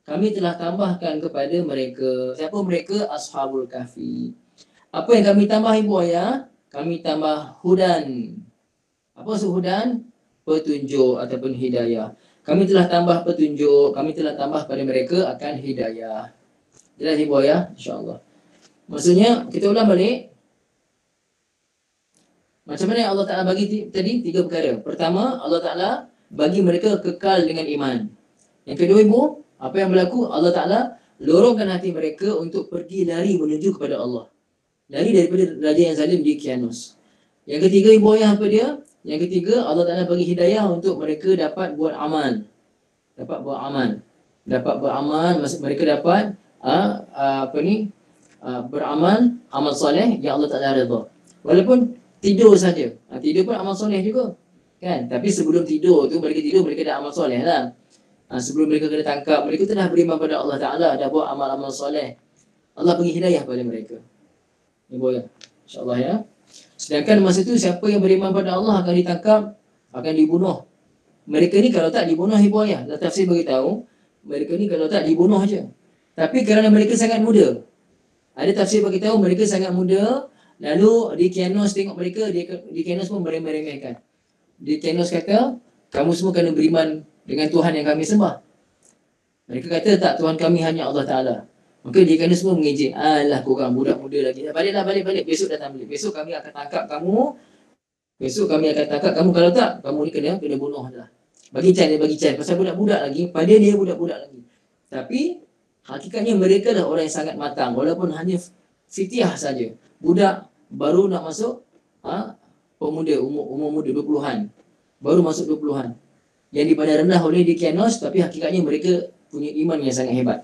Kami telah tambahkan kepada mereka. Siapa mereka? Ashabul Kahfi. Apa yang kami tambah ibu ayah? Kami tambah hudan. Apa maksud hudan? Petunjuk ataupun hidayah. Kami telah tambah petunjuk. Kami telah tambah pada mereka akan hidayah. Jelas ibu ayah? InsyaAllah. Maksudnya, kita ulang balik. Macam mana yang Allah Ta'ala bagi tadi? 3 perkara. Pertama, Allah Ta'ala bagi mereka kekal dengan iman. Yang kedua ibu, apa yang berlaku? Allah Ta'ala lorongkan hati mereka untuk pergi lari menuju kepada Allah. Lari daripada raja yang zalim di Kianos. Yang ketiga ibu ayah apa dia? Yang ketiga, Allah Ta'ala bagi hidayah untuk mereka dapat buat amal. Dapat buat amal. Dapat beramal, mereka dapat beramal, amal soleh yang Allah Ta'ala redha. Walaupun tidur saja. Tidur pun amal soleh juga. Kan? Tapi sebelum tidur tu, mereka dah amal soleh lah. Sebelum mereka kena tangkap, mereka telah beriman pada Allah Ta'ala, dah buat amal-amal soleh. Allah bagi hidayah pada mereka. Ini boleh. InsyaAllah ya. Sedangkan masa tu siapa yang beriman pada Allah akan ditangkap, akan dibunuh. Mereka ni kalau tak dibunuh ibu ayah. Tafsir beritahu, mereka ni kalau tak dibunuh je. Tapi kerana mereka sangat muda. Ada tafsir beritahu mereka sangat muda. Lalu di Kianos tengok mereka, di Kianos pun meremeh-remehkan. Di Kianos kata, kamu semua kena beriman dengan Tuhan yang kami sembah. Mereka kata tak, Tuhan kami hanya Allah Ta'ala. Maka dia kena semua mengejek. Alah korang budak muda lagi. Baliklah, balik. Besok datang balik. Besok kami akan tangkap kamu. Kalau tak, kamu ni kena bunuh dah. Bagi can. Pasal budak-budak lagi. Pada dia budak-budak lagi. Tapi, hakikatnya mereka dah orang yang sangat matang. Walaupun hanya fitiah saja. Budak baru nak masuk pemuda, umur muda 20-an. Baru masuk 20-an. Yang dipandang rendah oleh di Kianos, tapi hakikatnya mereka punya iman yang sangat hebat.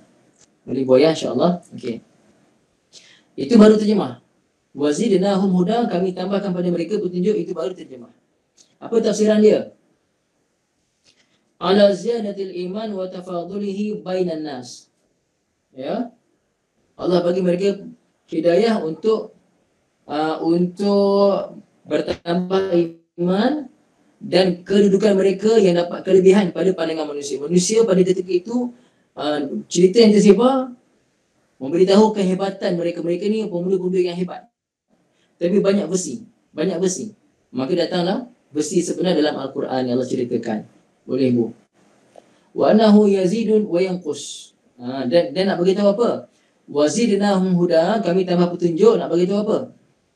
Boleh buaya insyaAllah. Okey. Itu baru terjemah. Wazidnahum huda, kami tambahkan pada mereka petunjuk, itu baru terjemah. Apa tafsiran dia? Ala ziyadatil iman wa tafadulihi bainan nas. Ya. Allah bagi mereka hidayah untuk bertambah iman dan kedudukan mereka yang dapat kelebihan pada pandangan manusia. Manusia pada ketika itu cerita yang tersebar memberitahu kehebatan mereka. Mereka ni pemuda-pemuda yang hebat. Tapi banyak besi. Maka datanglah besi sebenar dalam Al-Quran yang Allah ceritakan. Boleh ibu. Wa annahu yazidun wa yanqus. Dan nak beritahu apa? Wazidnahum huda, kami tambah petunjuk. Nak beritahu apa?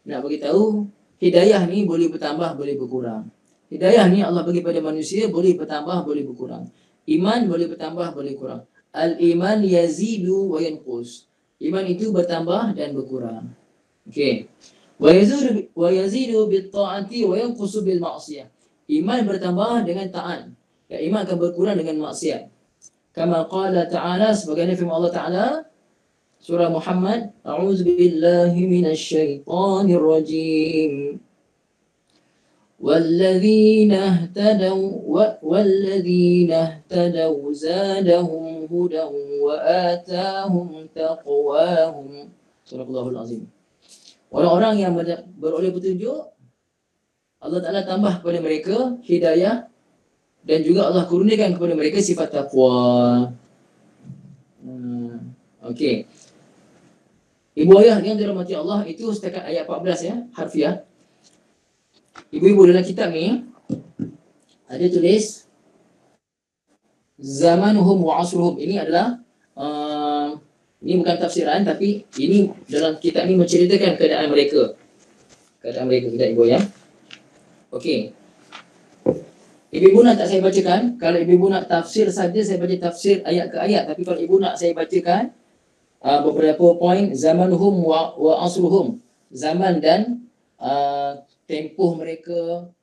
Nak beritahu hidayah ni boleh bertambah, boleh berkurang. Hidayah ni Allah bagi pada manusia, boleh bertambah, boleh berkurang. Iman boleh bertambah, boleh kurang. Al-iman yazidu wa yanqus. Iman itu bertambah dan berkurang. Okey. Wa yazidu bil ta'ati wa yanqusu bil ma'siyah. Iman bertambah dengan taat. Dan iman akan berkurang dengan maksiat. Kama qala ta'ala, sebagaimana firman Allah Ta'ala surah Muhammad, a'udzu billahi minasy syaithanir rajim. والذين اهتدوا زادهم هدى وآتاهم تقواهم. Subhanallahul azim. Orang-orang yang beroleh petunjuk, Allah Ta'ala tambah kepada mereka hidayah dan juga Allah kurniakan kepada mereka sifat taqwa. Okey. Ibu ayah yang dirahmati Allah, itu setakat ayat 14 ya, harfiah. Ibu-ibu dalam kitab ni ada tulis zamanuhum wa asruhum. Ini adalah ini bukan tafsiran, tapi ini dalam kitab ni menceritakan keadaan mereka. Tidak ibu ya. Okey. Ibu-ibu nak tak saya bacakan? Kalau ibu-ibu nak tafsir saja, saya baca tafsir ayat ke ayat. Tapi kalau ibu nak saya bacakan beberapa poin, zamanuhum wa asruhum. Zaman dan tempoh mereka,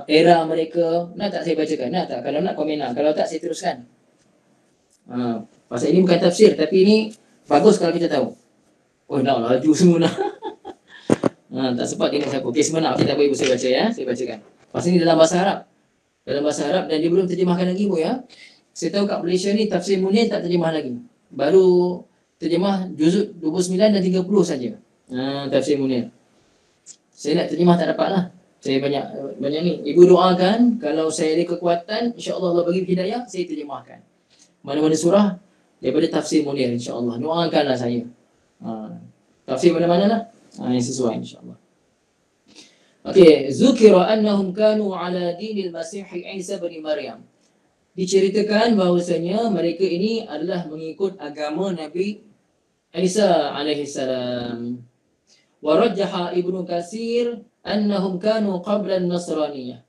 era mereka. Nak tak saya bacakan? Nak tak? Kalau nak komen nak. Kalau tak saya teruskan. Pasal ini bukan tafsir, tapi ini bagus kalau kita tahu. Oh nak laju semua nak. Tak sempat tengok siapa. Okey, sebenarnya kita ibu saya baca ya. Saya bacakan. Pasal ini dalam bahasa Arab. Dalam bahasa Arab dan dia belum terjemahkan lagi pun ya. Saya tahu kat Malaysia ni tafsir Munir tak terjemah lagi. Baru terjemah juzuk 29 dan 30 saja. Tafsir Munir. Saya nak terjemah tak dapat lah. Saya banyak ni. Ibu doakan kalau saya ada kekuatan, insya-Allah Allah bagi hidayah, saya terjemahkan. Mana-mana surah daripada tafsir Munir, insya-Allah. Doakanlah saya. Tafsir mana-mana lah. Yang sesuai insya-Allah. Okey, zukira annahum kanu ala dinil Masih Isa bin Maryam. Diceritakan bahawasanya mereka ini adalah mengikut agama Nabi Isa alaihi salam. Wa rajjaha Ibnu Katsir annahum kanu qabla an-Nasraniyah.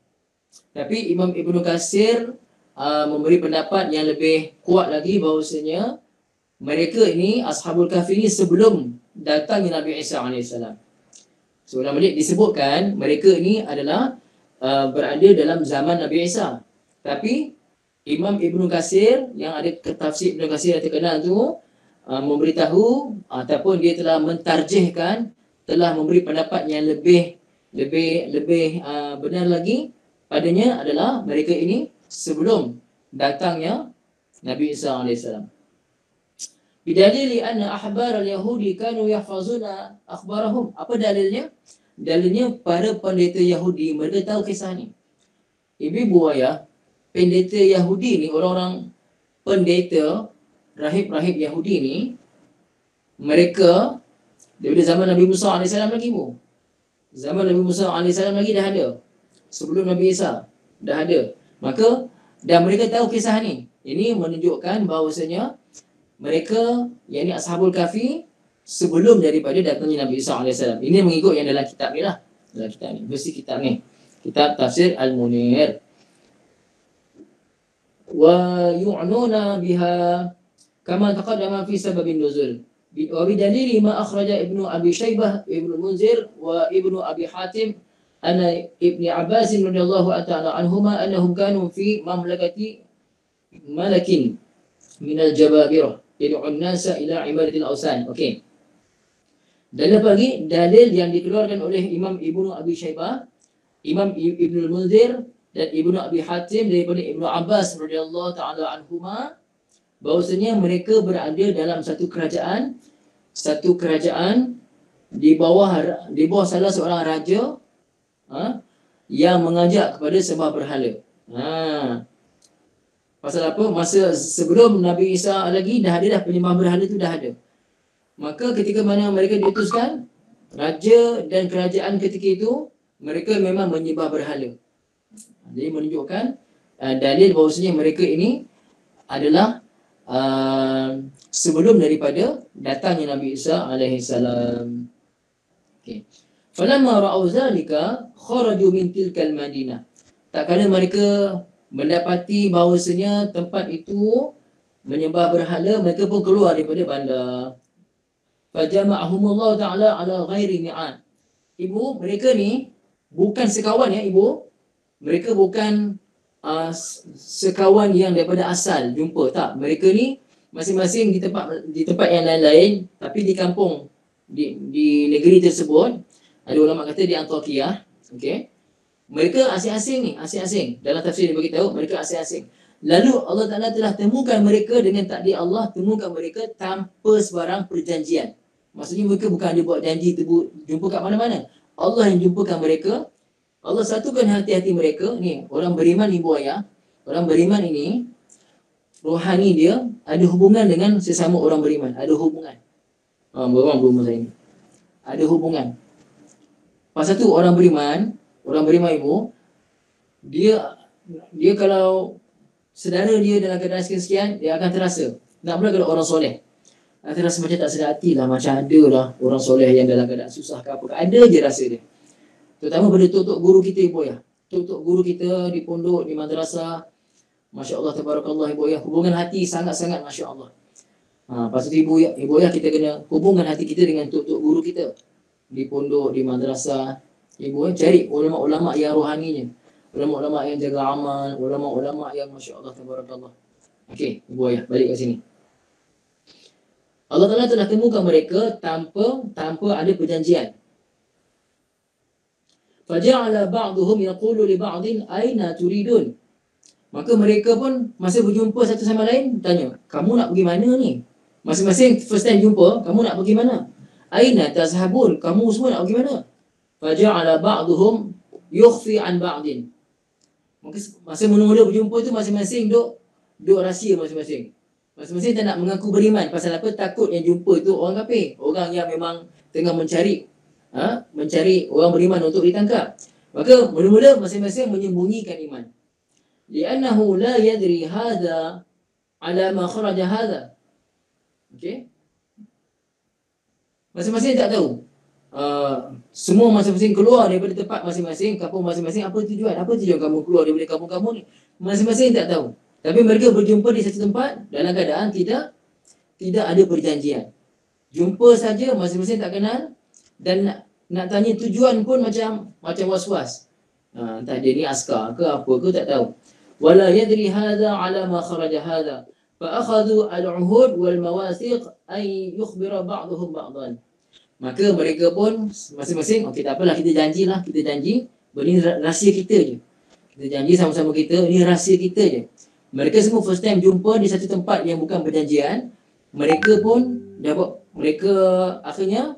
Tapi Imam Ibnu Katsir memberi pendapat yang lebih kuat lagi bahawasanya mereka ini Ashabul Kahfi ini sebelum datangnya Nabi Isa AS. Seorang balik disebutkan mereka ini adalah berada dalam zaman Nabi Isa. Tapi Imam Ibnu Katsir yang ada tafsir Ibnu Katsir yang terkenal tu memberitahu ataupun dia telah mentarjihkan, telah memberi pendapat yang lebih benar lagi padanya adalah mereka ini sebelum datangnya Nabi Isa AS. Bidalili anna ahbar al-Yahudi kanu yahfazuna akhbarahum. Apa dalilnya? Dalilnya para pendeta Yahudi mereka tahu kisah ni. Ibu ayah, pendeta Yahudi ni, orang-orang pendeta rahib-rahib Yahudi ni, mereka daripada zaman Nabi Musa AS lagi bu. Zaman Nabi Musa AS lagi dah ada. Sebelum Nabi Isa dah ada. Maka dan mereka tahu kisah ni. Ini menunjukkan bahawasanya mereka, yakni Ashabul Kahfi, sebelum daripada datangnya Nabi Isa AS. Ini mengikut yang dalam kitab ni lah. Dalam kitab ni, versi kitab ni. Kitab Tafsir Al-Munir. Wa yu'nuna biha kama taqaddama fi sababin nuzul. Wa bidalili ma akhraja Ibnu Abi Syaibah, Ibnu Munzir wa Ibnu Abi Hatim anna Ibni Abbas radhiyallahu ta'ala anhuma annahum kanu fi mamlakati malakin minal jababirah yad'un nasa ila ibadatil awsan. Okey. Dalil apa lagi? Dalil yang dikeluarkan oleh Imam Ibnu Abi Syaibah, Imam Ibnu Munzir dan Ibnu Abi Hatim daripada Ibnu Abbas radhiyallahu ta'ala anhuma bahwasanya mereka berada dalam satu kerajaan di bawah salah seorang raja yang mengajak kepada sembah berhala. Pasal apa? Masa sebelum Nabi Isa lagi dah ada dah penyembah berhala tu dah ada. Maka ketika mana mereka diutuskan, raja dan kerajaan ketika itu mereka memang menyembah berhala. Jadi menunjukkan dalil bahawasanya mereka ini adalah sebelum daripada datangnya Nabi Isa alaihi salam. Okey. Falamma ra'au zalika kharaju min tilkal Madinah. Tak kala mereka mendapati bahawasanya tempat itu menyembah berhala, mereka pun keluar daripada bandar. Fajama'ahumullah ta'ala ala ghairi ni'an. Ibu, mereka ni bukan sekawan ya ibu. Mereka bukan sekawan yang daripada asal jumpa, tak. Mereka ni masing-masing di tempat yang lain-lain, tapi di kampung di negeri tersebut. Ada ulama kata di Antakya. Okey. Mereka asing-asing. Dalam tafsir dia beritahu mereka asing-asing. Lalu Allah Ta'ala telah temukan mereka dengan takdir Allah, temukan mereka tanpa sebarang perjanjian. Maksudnya mereka bukan ada buat janji jumpa kat mana-mana. Allah yang jumpakan mereka. Allah satukan hati-hati mereka. Ni orang beriman ibu ayah. Orang beriman ini rohani dia ada hubungan dengan sesama orang beriman. Ada hubungan. Belum saya ni. Ada hubungan. Pasal tu orang beriman ibu, dia kalau saudara dia dalam keadaan sekian-sekian, dia akan terasa. Nak pula kalau orang soleh, akan terasa macam tak sedar hati lah, macam ada lah orang soleh yang dalam keadaan susah ke apa, ada je rasa dia. Terutama pada tok-tok guru kita ibu ya. Tok-tok guru kita di pondok, di madrasah, Masya Allah, tabarakallah ibu ya. Hubungan hati sangat-sangat Masya Allah. Pasal tu ibu ya kita kena hubungan hati kita dengan tok-tok guru kita di pondok, di madrasah. Ibu cari ulama-ulama yang rohaninya, ulama-ulama yang jaga amal, ulama-ulama yang Masya Allah, tabarakallah. Okey, ibu ayah balik kat sini. Allah Ta'ala telah temukan mereka tanpa ada perjanjian. Faja'ala ba'duhum yaqulu li ba'din aina turidun. Maka mereka pun masa berjumpa satu sama lain tanya, kamu nak pergi mana ni? Masing-masing first time jumpa, kamu nak pergi mana? Aina tazhabun, kamu semua nak pergi mana? Faja'ala ba'duhum yukhfi an ba'din. Maka masa mula-mula berjumpa tu masing-masing duk rahsia masing-masing. Masing-masing tak nak mengaku beriman. Pasal apa? Takut yang jumpa tu orang kafir, orang yang memang tengah mencari orang beriman untuk ditangkap. Maka mula-mula masing-masing menyembunyikan iman. Li'annahu la yadri hadha ala ma kharaja hadha. Okey. Masing-masing tak tahu. Semua masing-masing keluar daripada tempat masing-masing, kampung masing-masing. Apa tujuan kamu keluar daripada kampung kamu ni? Masing-masing tak tahu. Tapi mereka berjumpa di satu tempat dalam keadaan tidak ada perjanjian. Jumpa saja, masing-masing tak kenal, dan nak tanya tujuan pun macam was-was. Entah dia ni askar ke apa ke tak tahu. Wala yadri hadha ala ma kharaja hadha. Fa akhadhu al-uhud wal mawathiq ay yukhbira ba'dhum ba'dan. Maka mereka pun masing-masing, okey tak apalah, kita janji, ini rahsia kita je. Kita janji sama-sama kita, ini rahsia kita je. Mereka semua first time jumpa di satu tempat yang bukan perjanjian. Mereka pun mereka akhirnya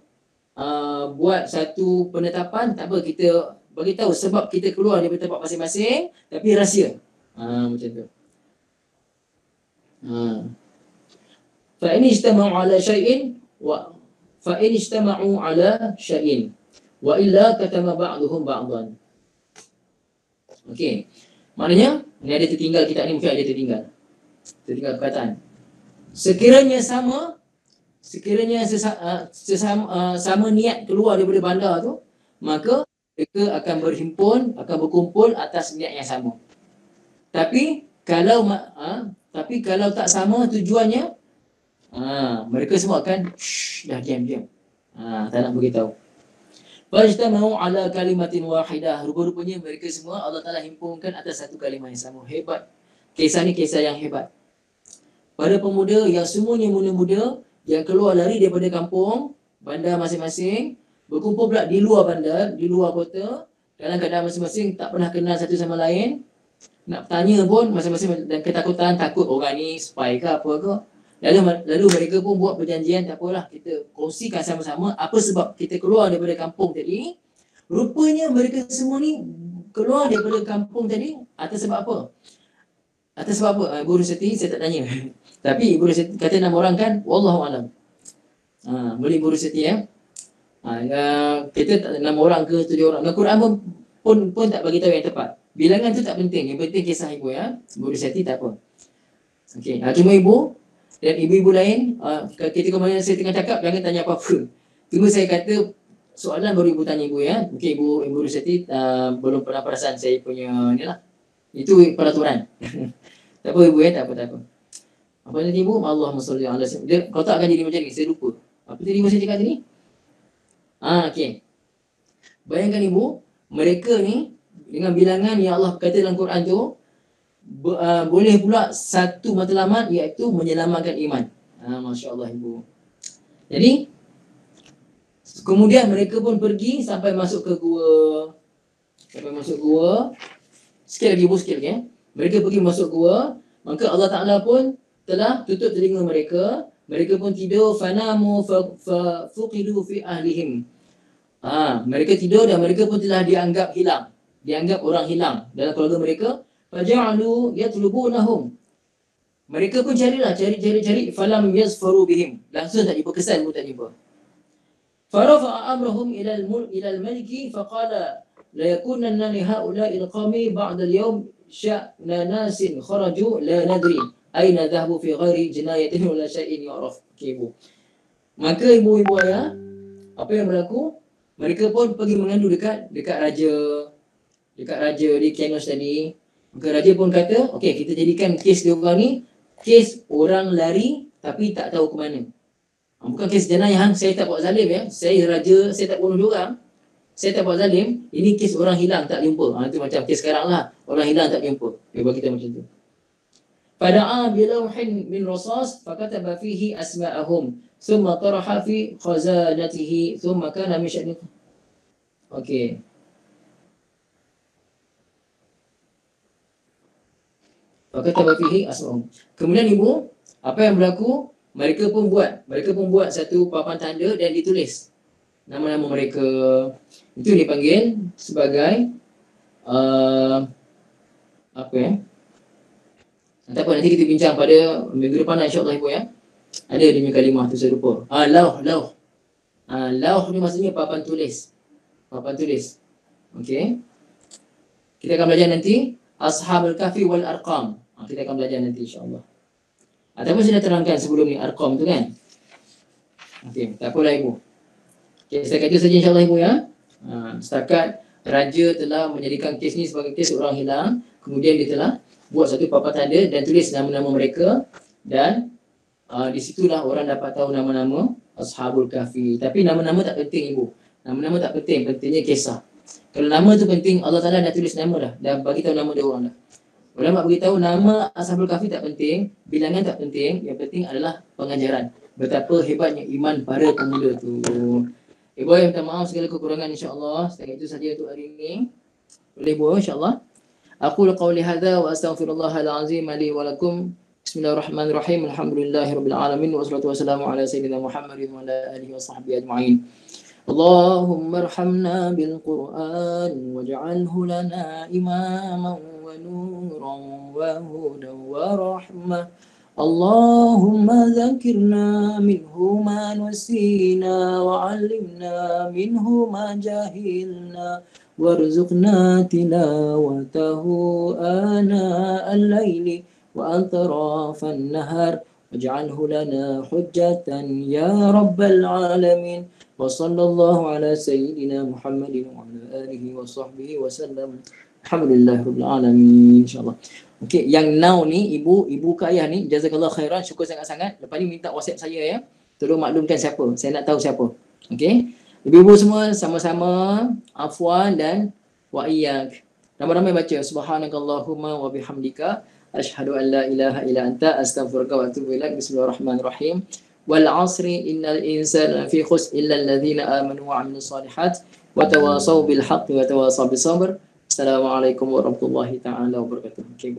buat satu penetapan, tak apa, kita bagi tahu sebab kita keluar daripada tempat masing-masing, tapi rahsia. Macam tu. Fa in ijtama'u ala syai'in wa illa katama ba'duhum ba'dan. Okey. Maknanya ni ada tertinggal, kitab ni mungkin ada tertinggal perkataan. Sekiranya sama niat keluar daripada bandar tu, maka mereka akan berkumpul atas niat yang sama. Tapi kalau tak sama tujuannya, mereka semua akan dah diam. Tak nak beritahu. Fajtama'u ala kalimatin wahidah. Rupa-rupanya mereka semua Allah Ta'ala himpunkan atas satu kalimah yang sama. Hebat. Kisah ni kisah yang hebat. Para pemuda yang semuanya muda-muda yang keluar lari daripada kampung, bandar masing-masing, berkumpul pula di luar bandar, di luar kota, dalam keadaan masing-masing tak pernah kenal satu sama lain. Nak tanya pun masing-masing dan ketakutan, takut orang ni spy ke apa ke. Lalu mereka pun buat perjanjian, tak apalah, kita kongsikan sama-sama apa sebab kita keluar daripada kampung tadi. Rupanya mereka semua ni keluar daripada kampung tadi atas sebab apa? Atas sebab apa? Ibu Ruseti saya tak tanya. Tapi Ibu Ruseti kata 6 orang kan? Wallahualam. Boleh Ibu Ruseti ya? Kita tak 6 orang ke 7 orang. Al-Quran pun tak bagi tahu yang tepat. Bilangan tu tak penting. Yang penting kisah ibu ya. Ibu Ruseti tak apa. Okey. Cuma ibu dan ibu-ibu lain, ketika mana saya tengah cakap, jangan tanya apa-apa. Tunggu saya kata soalan baru ibu tanya ibu ya. Mungkin Ibu Ruseti belum pernah perasan saya punya ni lah. Itu peraturan. Tak apa ibu ya, tak apa. Apa tadi ibu? Allahumma salli ala sayyidina. Kau tak akan jadi macam ni, saya lupa. Apa tadi ibu saya cakap tadi? Okey. Bayangkan ibu, mereka ni dengan bilangan yang Allah kata dalam Quran tu, boleh pula satu matlamat, iaitu menyelamatkan iman. Masya Allah ibu. Jadi kemudian mereka pun pergi sampai masuk ke gua. Sikit lagi ibu, sikit lagi ya. Mereka pergi masuk gua, maka Allah Ta'ala pun telah tutup telinga mereka. Mereka pun tidur, fanamu fuqidu fi ahlihim. Mereka tidur dan mereka pun telah dianggap hilang. Dianggap orang hilang dalam keluarga mereka. Faja'alu yatlubunahum. Mereka pun cari, falam yazfaru bihim. Langsung tak jumpa, kesan pun tak jumpa. Farafa'a amrahum ila al-maliki faqala la yakunanna li ha'ula'i al-qawmi ba'da al-yawm sya'na nasin kharaju la nadri aina dhahabu fi ghairi jinayatin wala syai'in yu'raf. Okey ibu. Maka ibu-ibu ayah, apa yang berlaku? Mereka pun pergi mengadu dekat raja di Kenos tadi. Maka raja pun kata, okey, kita jadikan kes dia orang ni kes orang lari tapi tak tahu ke mana. Bukan kes jenayah, saya tak buat zalim ya. Saya raja, saya tak bunuh dia orang. Saya tak buat zalim. Ini kes orang hilang tak jumpa. Itu macam kes sekarang lah. Orang hilang tak jumpa. Dia buat kita macam tu. Fada'a bilawhin min rasas fakataba fihi asma'ahum thumma taraha fi khazanatihi thumma kana min sya'ni. Okey. Fakataba fihi asma'um. Kemudian ibu, apa yang berlaku? Mereka pun buat satu papan tanda dan ditulis nama-nama mereka. Itu dipanggil sebagai apa ya? Tak apa, nanti kita bincang pada minggu depan insya-Allah ibu ya. Ada di kalimah tu saya lupa. Lauh. Lauh ni maksudnya papan tulis. Papan tulis. Okey. Kita akan belajar nanti Ashabul Kahfi wal Arqam. Kita akan belajar nanti insya-Allah. Ataupun saya dah terangkan sebelum ni Arqam tu kan. Okey, tak apalah ibu. Okey, setakat itu saja insya-Allah ibu ya. Setakat raja telah menjadikan kes ni sebagai kes orang hilang, kemudian dia telah buat satu papan tanda dan tulis nama-nama mereka, dan di situlah orang dapat tahu nama-nama Ashabul Kahfi. Tapi nama-nama tak penting ibu. Nama-nama tak penting, pentingnya kisah. Kalau nama tu penting, Allah Ta'ala dah tulis nama dah bagi tahu nama dia orang dah. Ulama beritahu nama Ashabul Kahfi tak penting, bilangan tak penting, yang penting adalah pengajaran. Betapa hebatnya iman para pemuda tu. Ibu ayah minta maaf segala kekurangan insya-Allah. Setakat itu saja untuk hari ini. Boleh ibu insya-Allah. Aku qauli hadza wa astaghfirullahal azim li wa lakum. Bismillahirrahmanirrahim. Alhamdulillahirabbil alamin wassalatu wassalamu ala sayyidina Muhammadin wa ala alihi washabbihi ajma'in. Allahumma arhamna bil Qur'an waj'alhu lana imaman wa nuran wa hudan wa rahmah. اللهم ذكرنا منه ما نسينا وعلمنا منه ما جهلنا وارزقنا تلاوته آناء الليل وأطراف النهار واجعله لنا حجة يا رب العالمين وصلى الله على سيدنا محمد وعلى آله وصحبه وسلم. Alhamdulillah Rabbil Alamin, insyaAllah. Okey, yang now ni, ibu ke ayah ni, jazakallah khairan, syukur sangat-sangat. Lepas ni minta WhatsApp saya ya. Tolong maklumkan siapa. Saya nak tahu siapa. Okey. Ibu-ibu semua sama-sama afwan dan wa iyyak. Ramai-ramai baca subhanakallahumma wa bihamdika asyhadu an la ilaha illa anta astaghfiruka wa atubu ilaik. Bismillahirrahmanirrahim. Wal 'asri innal insana lafi khusr illa alladhina amanu wa 'amilus solihat wa tawasaw bil haqqi wa tawasaw bis sabr. Assalamualaikum warahmatullahi taala wabarakatuh. Okay,